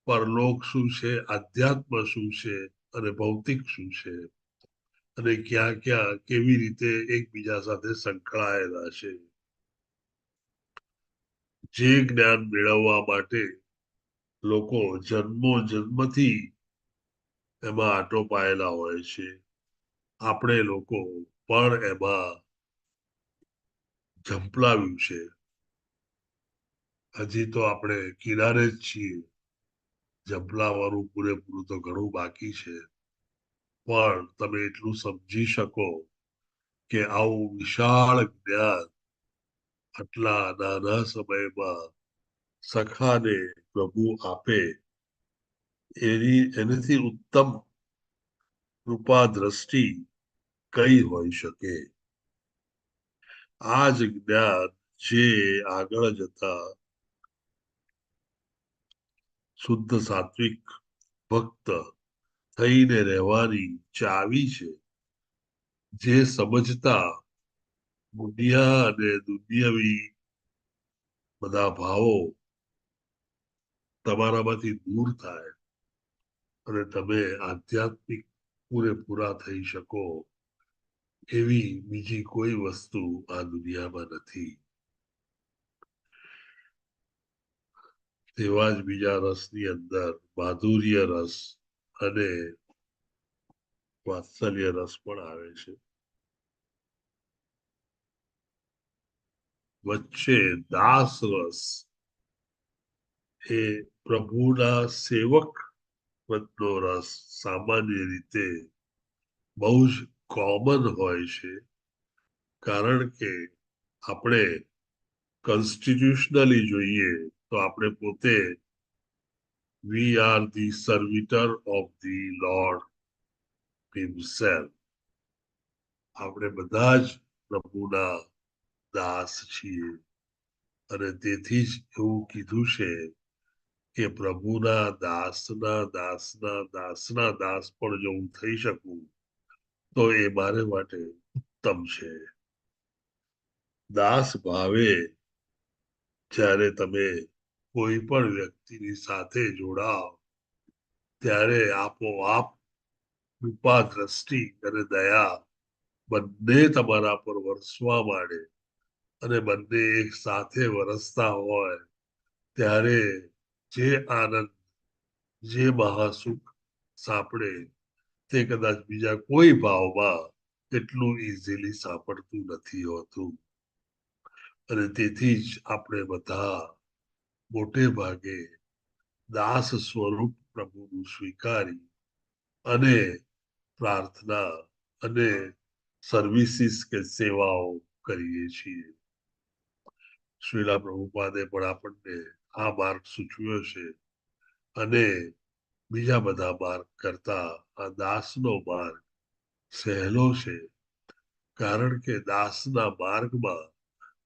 પરલોક શું છે, આધ્યાત્મ શું છે અને ભૌતિક શું છે અને ક્યાં ક્યાં કેવી રીતે એકબીજા સાથે સંકળાયેલા છે. જે જ્ઞાન મેળવવા માટે લોકો જન્મથી એમાં આટો પાયેલા હોય છે, આપણે લોકો પણ એમાં ઝંપલાવ્યું છે. હજી તો આપણે કિનારે જ છીએ. ઝંપલાવાનું પૂરેપૂરું તો ઘણું બાકી છે. પણ તમે એટલું સમજી શકો કે આવું વિશાળ જ્ઞાન આટલા નાના સમયમાં સખાને પ્રભુ આપે એનાથી ઉત્તમ કૃપા દ્રષ્ટિ કઈ હોઈ શકે. આ જ જ્ઞાન જે આગળ જતા શુદ્ધ સાત્વિક ભક્ત થઈને રહેવાની ચાવી છે. જે સમજતા દુનિયા અને દુનિયાવી બધા ભાવો તમારામાંથી દૂર થાય અને તમે આધ્યાત્મિક પૂરેપૂરા થઈ શકો એવી બીજી કોઈ વસ્તુ આ દુનિયામાં નથી. તેવા જ બીજા રસની અંદર માધુર્ય રસ અને વાત્સલ્ય રસ પણ આવે છે. વચ્ચે દાસ રસ એ પ્રભુના સેવક નો રસ સામાન્ય રીતે બહુ જ કોમન હોય છે. કારણ કે આપણે કોન્સ્ટિટ્યુશનલી જોઈએ તો આપણે પોતે we are the servitor of the lord himself. આપણે બધા જ પ્રભુના દાસ છીએ અને તેથી જ એવું કીધું છે કે પ્રભુના દાસના દાસના દાસના દાસ પણ જો હું થઈ શકું તો એ મારે માટે ઉત્તમ છે. દાસ ભાવે જ્યારે તમે કોઈ પણ વ્યક્તિની સાથે જોડાઓ ત્યારે આપોઆપ કૃપા દ્રષ્ટિ અને દયા બંને તમારા પર વરસવા માંડે અને બંને એક સાથે વરસતા હોય ત્યારે જે આનંદ જે મહાસુખ સાંપડે તે કદાચ બીજા કોઈ ભાવમાં એટલું ઇઝીલી સાંપડતું નથી હોતું. અને તેથી જ આપણે બધા મોટે ભાગે દાસ સ્વરૂપ પ્રભુનું સ્વીકારી અને પ્રાર્થના અને સર્વિસીસ કે સેવાઓ કરીએ છીએ. શ્રીલા પ્રભુપાદે પણ આપણને આ માર્ગ સૂચવ્યો છે અને બીજા બધા માર્ગ કરતા આ દાસનો માર્ગ સહેલો છે. કારણ કે દાસના માર્ગમાં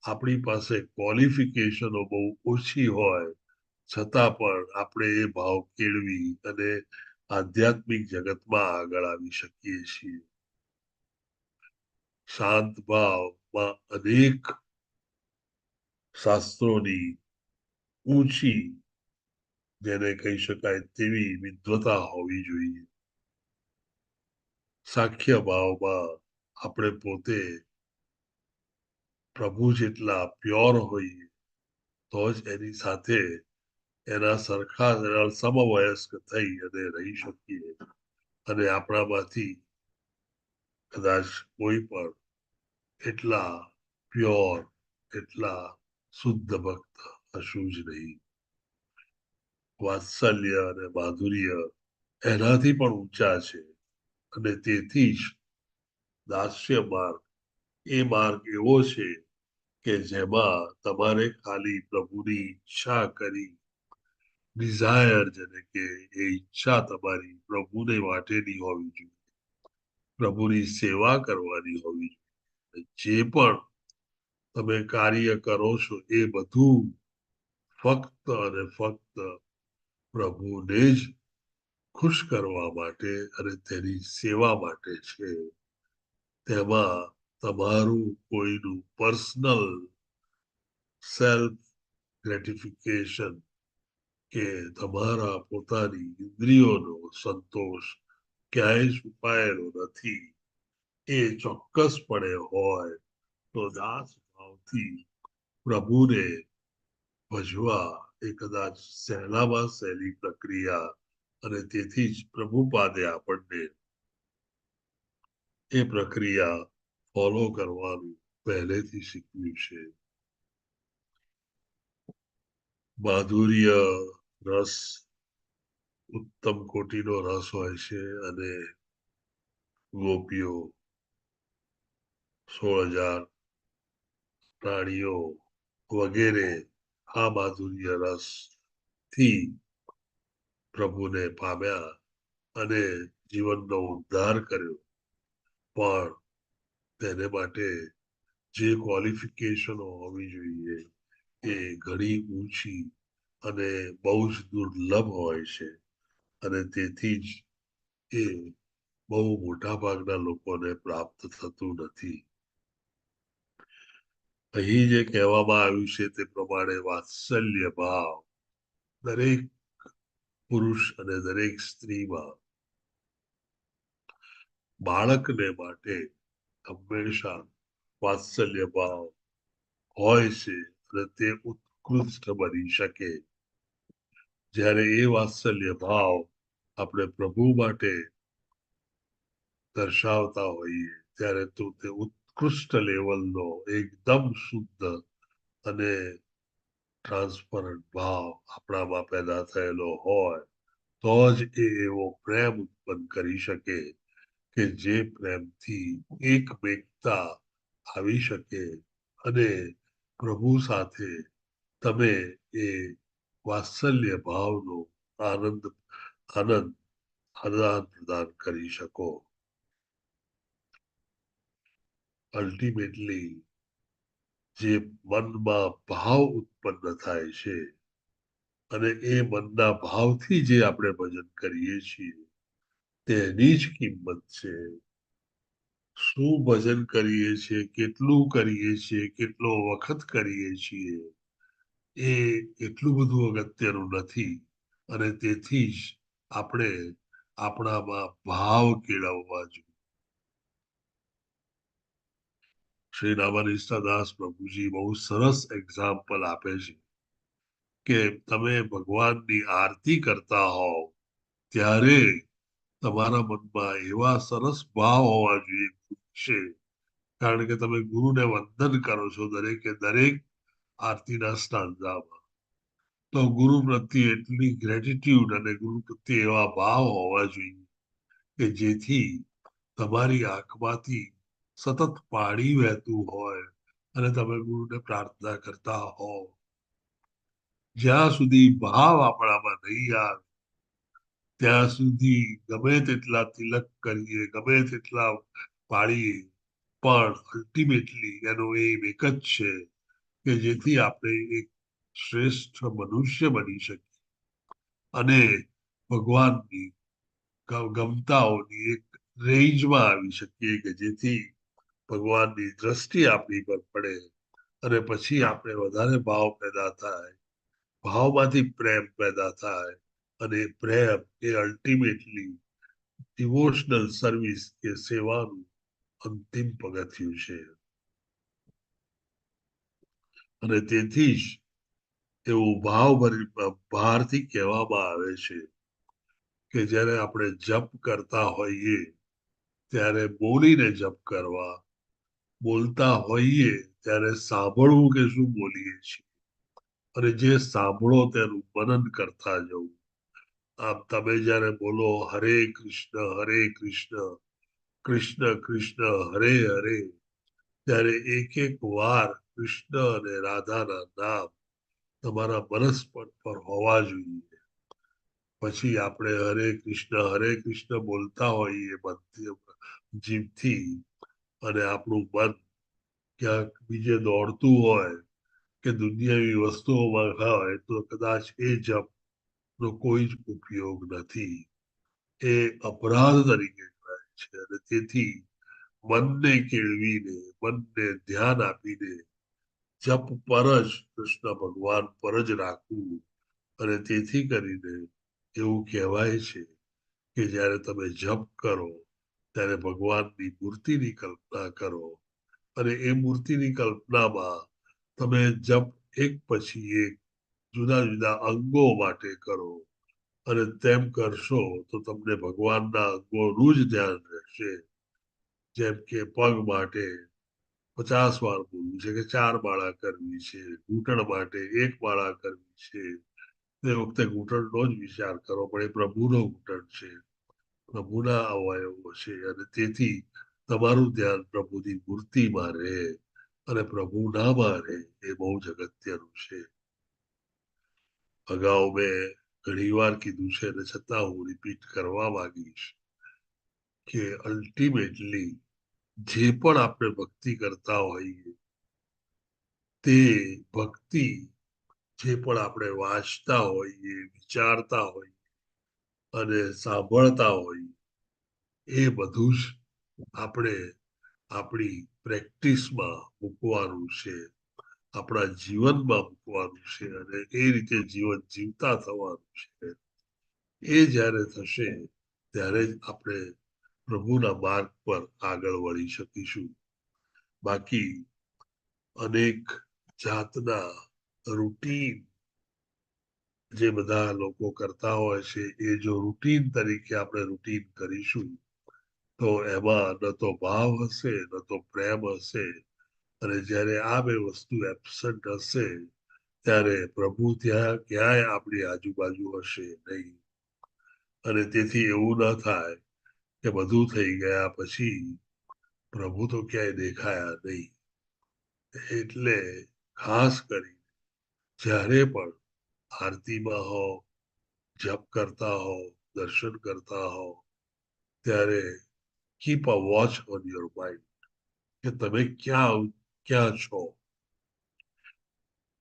આપણી પાસે ક્વોલિફિકેશનો બહુ ઓછી હોય છતાં પણ આપણે એ ભાવ કેળવી અને આધ્યાત્મિક જગતમાં આગળ આવી શકીએ છીએ. શાંત ભાવમાં અનેક શાસ્ત્રોની ઊંચી, જેને કહી શકાય તેવી વિદ્વતા હોવી જોઈએ. સાખ્ય ભાવમાં આપણે પોતે પ્રભુ જેટલા પ્યોર હોઈએ તો જ એની સાથે એના સરખા સમવયસ્ક થઈ અને રહી શકીએ. અને આપણામાંથી કદાચ કોઈ પણ એટલા પ્યોર, એટલા શુદ્ધ ભક્ત હશું જ નહીં. વાત્સલ્ય અને માધુર્ય એનાથી પણ ઊંચા છે. અને તેથી જ દાસ્ય માર્ગ એ માર્ગ એવો છે કે જેમાં તમારે ખાલી પ્રભુની ઈચ્છા કરી, ડિઝાયર જેને કે એ ઈચ્છા તમારી પ્રભુને માટેની હોવી જોઈએ, પ્રભુની સેવા કરવાની હોવી જોઈએ. જે પણ તમે કાર્ય કરો છો એ બધું ફક્ત અને ફક્ત પ્રભુને જ ખુશ કરવા માટે અને તેની સેવા માટે છે. તેમાં તમારું કોઈનું પર્સનલ સેલ્ફ ગ્રેટિફિકેશન કે તમારા પોતાની ઇન્દ્રિયોનો સંતોષ ક્યાંય છુપાયેલો નથી. એ ચોક્કસપણે હોય તો દાસ ભાવથી પ્રભુને ભજવા એ કદાચ સહેલામાં સહેલી પ્રક્રિયા, અને તેથી જ પ્રભુપાદે આપણને એ પ્રક્રિયા ફોલો કરવાનું પહેલેથી શીખવ્યું છે. માધુર્ય રસ ઉત્તમ કોટીનો રસ હોય છે, અને ગોપીઓ 16,000 પ્રાણીઓ વગેરે આ માધુર્ય રસ થી પ્રભુને પામ્યા અને જીવનનો ઉદ્ધાર કર્યો. પણ તેને માટે જે ક્વોલિફિકેશનો હોવી જોઈએ એ ઘણી ઊંચી અને બહુ જ દુર્લભ હોય છે. અને તેથી જ એ બહુ મોટા ભાગના લોકોને પ્રાપ્ત થતું નથી. અહીં જે કહેવામાં આવ્યું છે તે પ્રમાણે વાત્સલ્ય ભાવ દરેક પુરુષ અને દરેક સ્ત્રીમાં બાળકને માટે હંમેશા વાત્સલ્ય ભાવ હોય છે, અને તે ઉત્કૃષ્ટ બની શકે. જ્યારે એ વાત્સલ્ય ભાવ આપણે પ્રભુ માટે દર્શાવતા હોઈએ ત્યારે તો તે ઉત્કૃષ્ટ લેવલનો એકદમ શુદ્ધ અને ટ્રાન્સપરન્ટ ભાવ આપણામાં પેદા થયેલો હોય તો જ એ એવો પ્રેમ ઉત્પન્ન કરી શકે કે જે પ્રેમથી એકમેકતા આવી શકે અને પ્રભુ સાથે તમે એ વાત્સલ્ય ભાવનો આદાન પ્રદાન કરી શકો. અલ્ટિમેટલી જે મનમાં ભાવ ઉત્પન્ન થાય છે અને એ મનના ભાવથી જે આપણે ભજન કરીએ છીએ તેની જ કિંમત છે. શું ભજન કરીએ છીએ, કેટલું કરીએ છીએ, કેટલો વખત કરીએ છીએ, એ એટલું બધું અગત્યનું નથી. અને તેથી જ આપણે આપણામાં ભાવ કેળવવા જોઈએ. શ્રી રામાનિષ્ઠા દાસ પ્રભુજી બહુ સરસ એક્ઝામ્પલ આપે છે કે તમે ભગવાનની આરતી કરતા હોવ ત્યારે તમારા મનમાં એવા સરસ ભાવ હોવા જોઈએ છે, કારણ કે તમે ગુરુને વંદન કરો છો દરેકે દરેક આરતીના સ્ટાન્ઝામાં, તો ગુરુ પ્રત્યે એટલી ગ્રેટિટ્યુડ અને ગુરુ પ્રત્યે એવા ભાવ હોવા જોઈએ કે જેથી તમારી આંખમાંથી સતત પાણી વહેતું હોય અને તમે ગુરુને પ્રાર્થના કરતા હો. જ્યાં સુધી ભાવ આપણામાં નહીં આવે ત્યાં સુધી ગમે તેટલા તિલક કરીએ, ગમે તેટલા પાડીએ, પણ અલ્ટિમેટલી એનો એમ એક જ છે કે જેથી આપણે એક શ્રેષ્ઠ મનુષ્ય બની શકીએ અને ભગવાનની ગમતાઓની એક રેન્જમાં આવી શકીએ કે જેથી ભગવાનની દ્રષ્ટિ આપણી પર પડે અને પછી આપણે વધારે ભાવ પેદા થાય, ભાવમાંથી પ્રેમ પેદા થાય અને પ્રેમ એ અલ્ટિમેટલી ડિવોશનલ સર્વિસ કે સેવાનું અંતિમ પગથિયું છે. અને તેથી જ એવું ભારથી કહેવામાં આવે છે કે જ્યારે આપણે જપ કરતા હોઈએ ત્યારે બોલીને જપ કરવા, બોલતા હોઈએ ત્યારે સાંભળવું કે શું બોલીએ છીએ અને જે સાંભળો તેનું મનન કરતા જવું. આમ તમે જ્યારે બોલો હરે કૃષ્ણ કૃષ્ણ કૃષ્ણ હરે હરે, ત્યારે એક એક વાર કૃષ્ણ અને રાધાના નામ તમારા મનસ્પટ પર હોવા જોઈએ. પછી આપણે હરે કૃષ્ણ બોલતા હોઈએ જીભથી અને આપણું મન ક્યાંક બીજે દોડતું હોય કે દુનિયાવી વસ્તુઓમાં હોય તો કદાચ એ જપનો કોઈ જ ઉપયોગ નથી. એ અપરાધ તરીકે ગણાય છે અને તેથી મનને કેળવીને, મનને ધ્યાન આપીને જપ પર જ કૃષ્ણ ભગવાન પર જ રાખવું. અને તેથી કરીને એવું કહેવાય છે કે જ્યારે તમે જપ કરો ત્યારે ભગવાનની મૂર્તિની કલ્પના કરો અને એ મૂર્તિની કલ્પનામાં તમે જપ એક પછી એક જુદા જુદા અંગો માટે કરો અને તેમ કરશો તો તમને ભગવાનના અંગોનું જ ધ્યાન રહેશે. જેમ કે પગ માટે 50 વાર બોલવું છે કે 4 માળા કરવી છે, ઘૂંટણ માટે 1 માળા કરવી છે, તે વખતે ઘૂંટણનો જ વિચાર કરો, પણ એ પ્રભુનો ઘૂંટણ છે, પ્રભુના અવયવો છે અને તેથી તમારું ધ્યાન પ્રભુની મૂર્તિમાં રહે અને પ્રભુનામાં રહે એ બહુ જ અગત્યનું છે. અગાઉ મેં ઘણી વાર કીધું છે અને છતાં હું રિપીટ કરવા માંગીશ કે અલ્ટિમેટલી જે પણ આપણે ભક્તિ કરતા હોઈએ તે ભક્તિ જે પણ આપણે વાંચતા હોઈએ, વિચારતા હોઈએ અને સાંભળતા હોઈએ એ બધું જ આપણે આપણી પ્રેક્ટિસમાં મૂકવાનું છે, આપણા જીવનમાં મૂકવાનું છે અને એ રીતે જીવન જીવતા થવાનું છે. એ જ્યારે થશે ત્યારે જ આપણે પ્રભુના માર્ગ પર આગળ વળી શકીશું. બાકી અનેક જાતના રૂટીન જે બધા લોકો કરતા હોય છે એ જો રૂટીન તરીકે આપણે રૂટીન કરીશું તો એમાં ન તો ભાવ હશે, ન તો પ્રેમ હશે અને જ્યારે આ બે વસ્તુ એબસન્ટ હશે ત્યારે પ્રભુ ત્યાં ક્યાંય આપણી આજુબાજુ હશે નહીં. અને તેથી એવું ન થાય કે બધું થઈ ગયા પછી પ્રભુ તો ક્યાંય દેખાયા નહીં. એટલે ખાસ કરી જ્યારે પણ આરતીમાં હો, જપ કરતા હો, દર્શન કરતા હો ત્યારે keep a watch on your mind કે તમે ક્યાં છો.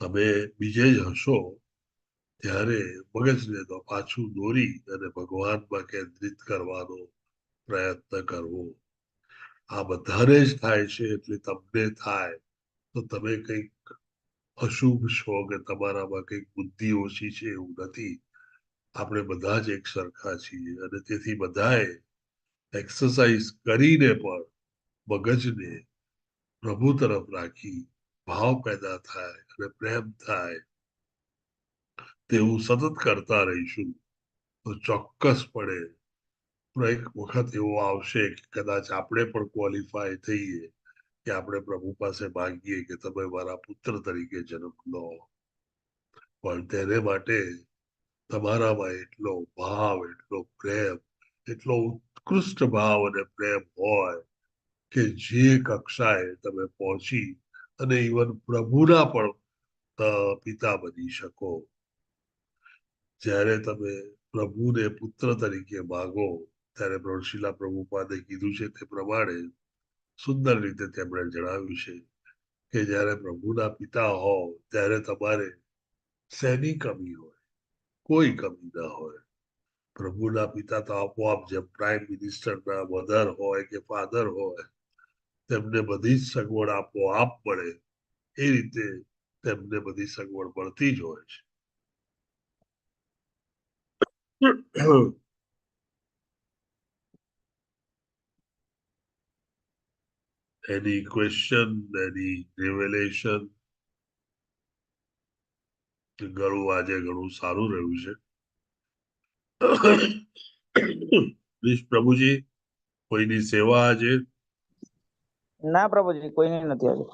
તમે બીજે જ હશો ત્યારે મગજને તો પાછું દોરી અને ભગવાનમાં કેન્દ્રિત કરવાનો પ્રયત્ન કરવો. આ બધાને જ થાય છે એટલે તમને થાય તો તમે કંઈક અશુભ છો કે તમારામાં કંઈક બુદ્ધિ ઓછી છે એવું નથી. આપણે બધા જ એક સરખા છીએ અને તેથી બધાએ એક્સરસાઇઝ કરીને પણ મગજને પ્રભુ તરફ રાખી ભાવ પેદા થાય અને પ્રેમ થાય તેવું સતત કરતા રહીશું તો ચોક્કસપણે એક વખત એવો આવશે કે કદાચ આપણે પણ ક્વોલિફાય થઈએ કે આપણે પ્રભુ પાસે માંગીએ કે તમે મારા પુત્ર તરીકે જન્મ લો. પણ તેને માટે તમારામાં એટલો ભાવ, એટલો પ્રેમ, એટલો ઉત્કૃષ્ટ ભાવ અને પ્રેમ હોય કે જે કક્ષાએ તમે પહોંચી અને ઇવન પ્રભુના પણ પિતા બની શકો. જ્યારે તમે પ્રભુને પુત્ર તરીકે માગો ત્યારે પ્રભુશીલા પ્રભુપાદે કીધું છે તે પ્રમાણે સુંદર રીતે તેમણે જણાવ્યું છે કે જ્યારે પ્રભુના પિતા હો ત્યારે તમારે શેની કમી હોય? કોઈ કમી ના હોય. પ્રભુના પિતા તો આપોઆપ જેમ પ્રાઇમ મિનિસ્ટરના મધર હોય કે ફાધર હોય તેમને બધી જ સગવડ આપોઆપ મળે એ રીતે તેમને બધી સગવડ મળતી જ હોય છે. Any question, any revelation? ઘણું આજે ઘણું સારું રહ્યું છે. પ્લીઝ પ્રભુજી, કોઈની સેવા આજે? ના પ્રભુજી, કોઈની નથી આજે.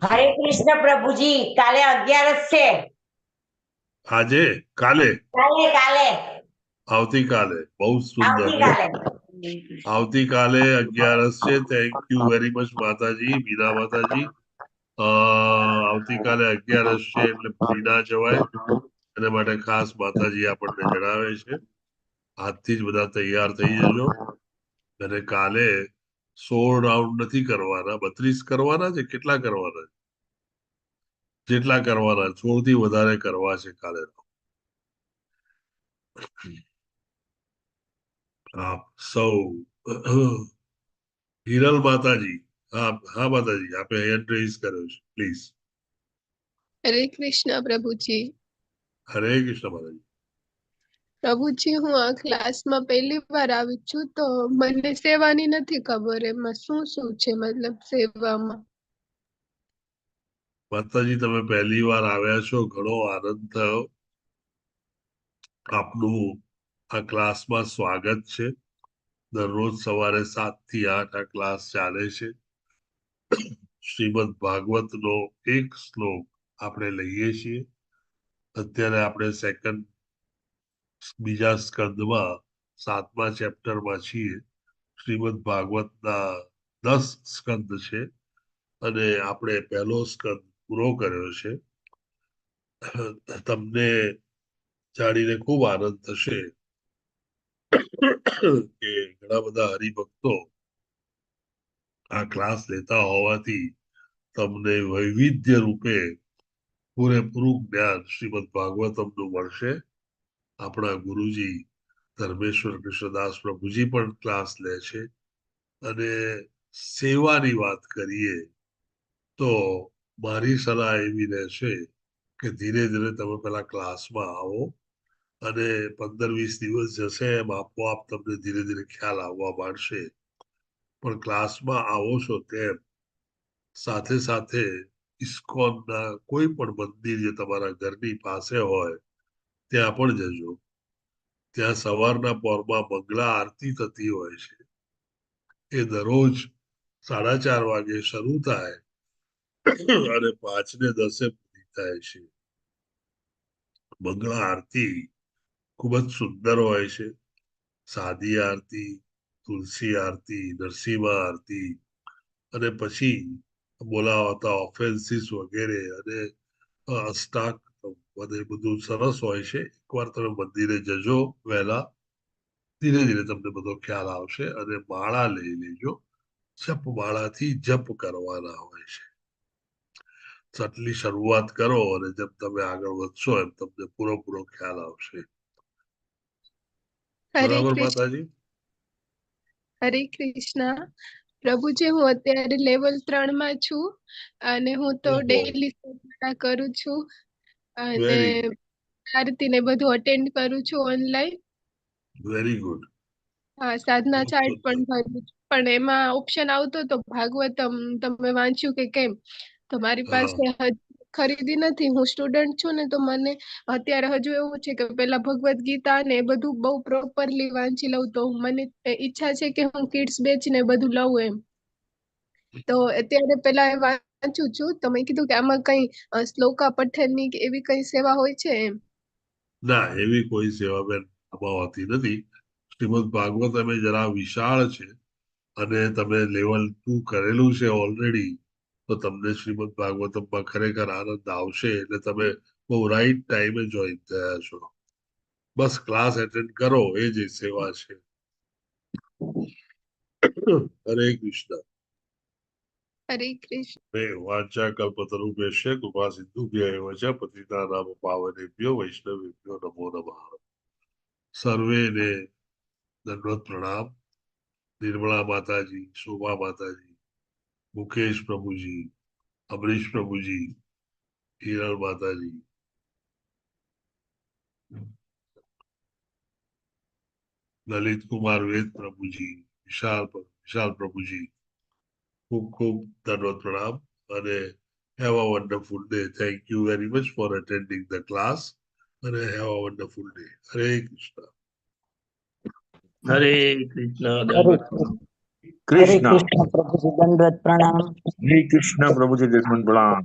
હરે કૃષ્ણ પ્રભુજી, કાલે 11 છે. આજે? કાલે? કાલે આવતીકાલે? બહુ સુંદર. આવતીકાલે આવતીકાલે 11 છે. થેન્ક યુ વેરી મચ માતાજી, મીના માતાજી. આવતીકાલે 11 છે એટલે ભૂલી ના જવાય. એના માટે ખાસ માતાજી આપણને જણાવે છે. આજથી જ બધા તૈયાર થઈ જજો. અને કાલે 16 રાઉન્ડ નથી કરવાના, 32 કરવાના છે. કેટલા કરવાના? જેટલા કરવાના, 16 થી વધારે કરવા છે કાલે. આપ સૌ હિરલ માતાજી, હા માતાજી, આપે હેન્ડ રેઝ કર્યો છે, પ્લીઝ. હરે કૃષ્ણ પ્રભુજી. હરે કૃષ્ણ માતાજી. પ્રભુજી, હું આ ક્લાસમાં પહેલી વાર આવી છું, તો મને સેવાની નથી ખબર, એમાં શું શું છે, મતલબ સેવામાં. માતાજી, તમે પહેલી વાર આવ્યા છો, ઘણો આનંદ થયો. આપનું આ ક્લાસમાં સ્વાગત છે. દરરોજ સવારે 7 થી 8 આ ક્લાસ ચાલે છે. શ્રીમદ ભાગવતનો એક શ્લોક આપણે લઈએ છીએ. અત્યારે આપણે બીજા સ્કંદમાં 7મા ચેપ્ટરમાં છીએ. શ્રીમદ ભાગવતના 10 સ્કંદ છે અને આપણે પહેલો સ્કંદ પૂરો કર્યો છે. તમને જાણીને ખૂબ આનંદ થશે કે ઘણા બધા હરિભક્તો આ ક્લાસ લેતા હોવાથી તમને વૈવિધ્ય રૂપે પૂરેપૂરું જ્ઞાન શ્રીમદ ભાગવતમનું મળશે. આપણા ગુરુજી ધર્મેશ્વર કૃષ્ણદાસ પ્રભુજી પણ ક્લાસ લે છે. અને સેવાની વાત કરીએ તો મારી સલાહ એવી રહેશે કે ધીરે ધીરે તમે પેલા ક્લાસમાં આવો અને 15-20 દિવસ જશે એમ આપોઆપ તમને ધીરે ધીરે ખ્યાલ આવવા માંડશે. પણ ક્લાસમાં આવો છો તેમ સાથે સાથે ઇસ્કોનના કોઈ પણ મંદિર જે તમારા ઘરની પાસે હોય ત્યાં પણ જજો. ત્યાં સવારના પોરમાં મંગળા આરતી થતી હોય છે. એ દરરોજ 4:30 વાગે શરૂ થાય અને 5:10 પૂરી થાય છે. મંગળા આરતી ખૂબ જ સુંદર હોય છે. સાદી આરતી, તુલસી આરતી, નરસિંહ આરતી અને પછી બોલાવતા ઓફેન્સીસ વગેરે અને અષ્ટાક બધું સરસ હોય છે. એકવાર તમે મંદિરે જજો વહેલા, ધીરે ધીરે તમને બધો ખ્યાલ આવશે. અને માળા લઈ લેજો. જપ માળાથી જપ કરવાના હોય છે. આટલી શરૂઆત કરો અને જેમ તમે આગળ વધશો એમ તમને પૂરો ખ્યાલ આવશે. બરાબર માતાજી? હરે કૃષ્ણ પ્રભુજી, હું અત્યારે લેવલ 3 માં છું અને હું તો ડેઈલી કરું છું અને આરતી ને બધું અટેન્ડ કરું છું ઓનલાઈન. Very good. હા, સાધના ચાર્ટ પણ ભરું છું, પણ એમાં ઓપ્શન આવતો તો ભાગવતમ તમે વાંચ્યું કે કેમ, તો મારી પાસે ખરીદી નથી. હું સ્ટુડન્ટ છું ને, તો મને અત્યારે હજુ એવું છે કે પેલા ભગવદ ગીતા ને એ બધું બહુ પ્રોપરલી વાંચી લઉં, તો મને ઈચ્છા છે કે હું કિડ્સ બેચ ને બધું લઉં એમ. તો અત્યારે પેલા વાંચું છું, તો મેં કીધું કે આમાં કઈ શ્લોકા પઠનની કે એવી કઈ સેવા હોય છે એમ? ના, એવી કોઈ સેવા બેન આમાં હોતી નથી. શ્રીમદ ભાગવત અમે જરા વિશાળ છે અને તમે લેવલ 2 કરેલું છે ઓલરેડી, તો તમને શ્રીમદ ભાગવતમમાં ખરેખર આનંદ આવશે. એટલે તમે બહુ રાઈટ ટાઈમે જોઈન થયા છો. બસ ક્લાસ એટેન્ડ કરો, એ જ સેવા છે. હરે કૃષ્ણ. હરે કૃષ્ણ. વાચા કલ્પતરુભ્યશ્ચ કૃપા સિંધુભ્ય એવ ચ પતિતાનાં પાવનેભ્યો વૈષ્ણવેભ્યો નમો નમઃ. સર્વેને દંડવત પ્રણામ. નિર્મળા માતાજી, શોભા માતાજી, મુકેશ પ્રભુજી, અમરીશ પ્રભુજી, હિરણ માતાજી, લલિત કુમાર વેદ પ્રભુજી, વિશાલ પ્રભુજી, ખૂબ ખૂબ દંડવત પ્રણામ. અને have a wonderful day. Thank you very much for attending the class અને હેવ અ વન્ડરફુલ ડે. હરે કૃષ્ણ. હરે કૃષ્ણ. હરે દંડવત કૃષ્ણ. પ્રભુજી દંડવત પ્રણામ. હરે કૃષ્ણ પ્રભુજી દંડવત પ્રણામ.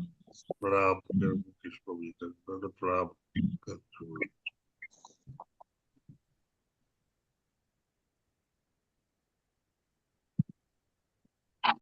પ્રણામ. મુકેશ પ્રભુજી દંડવત પ્રણામ.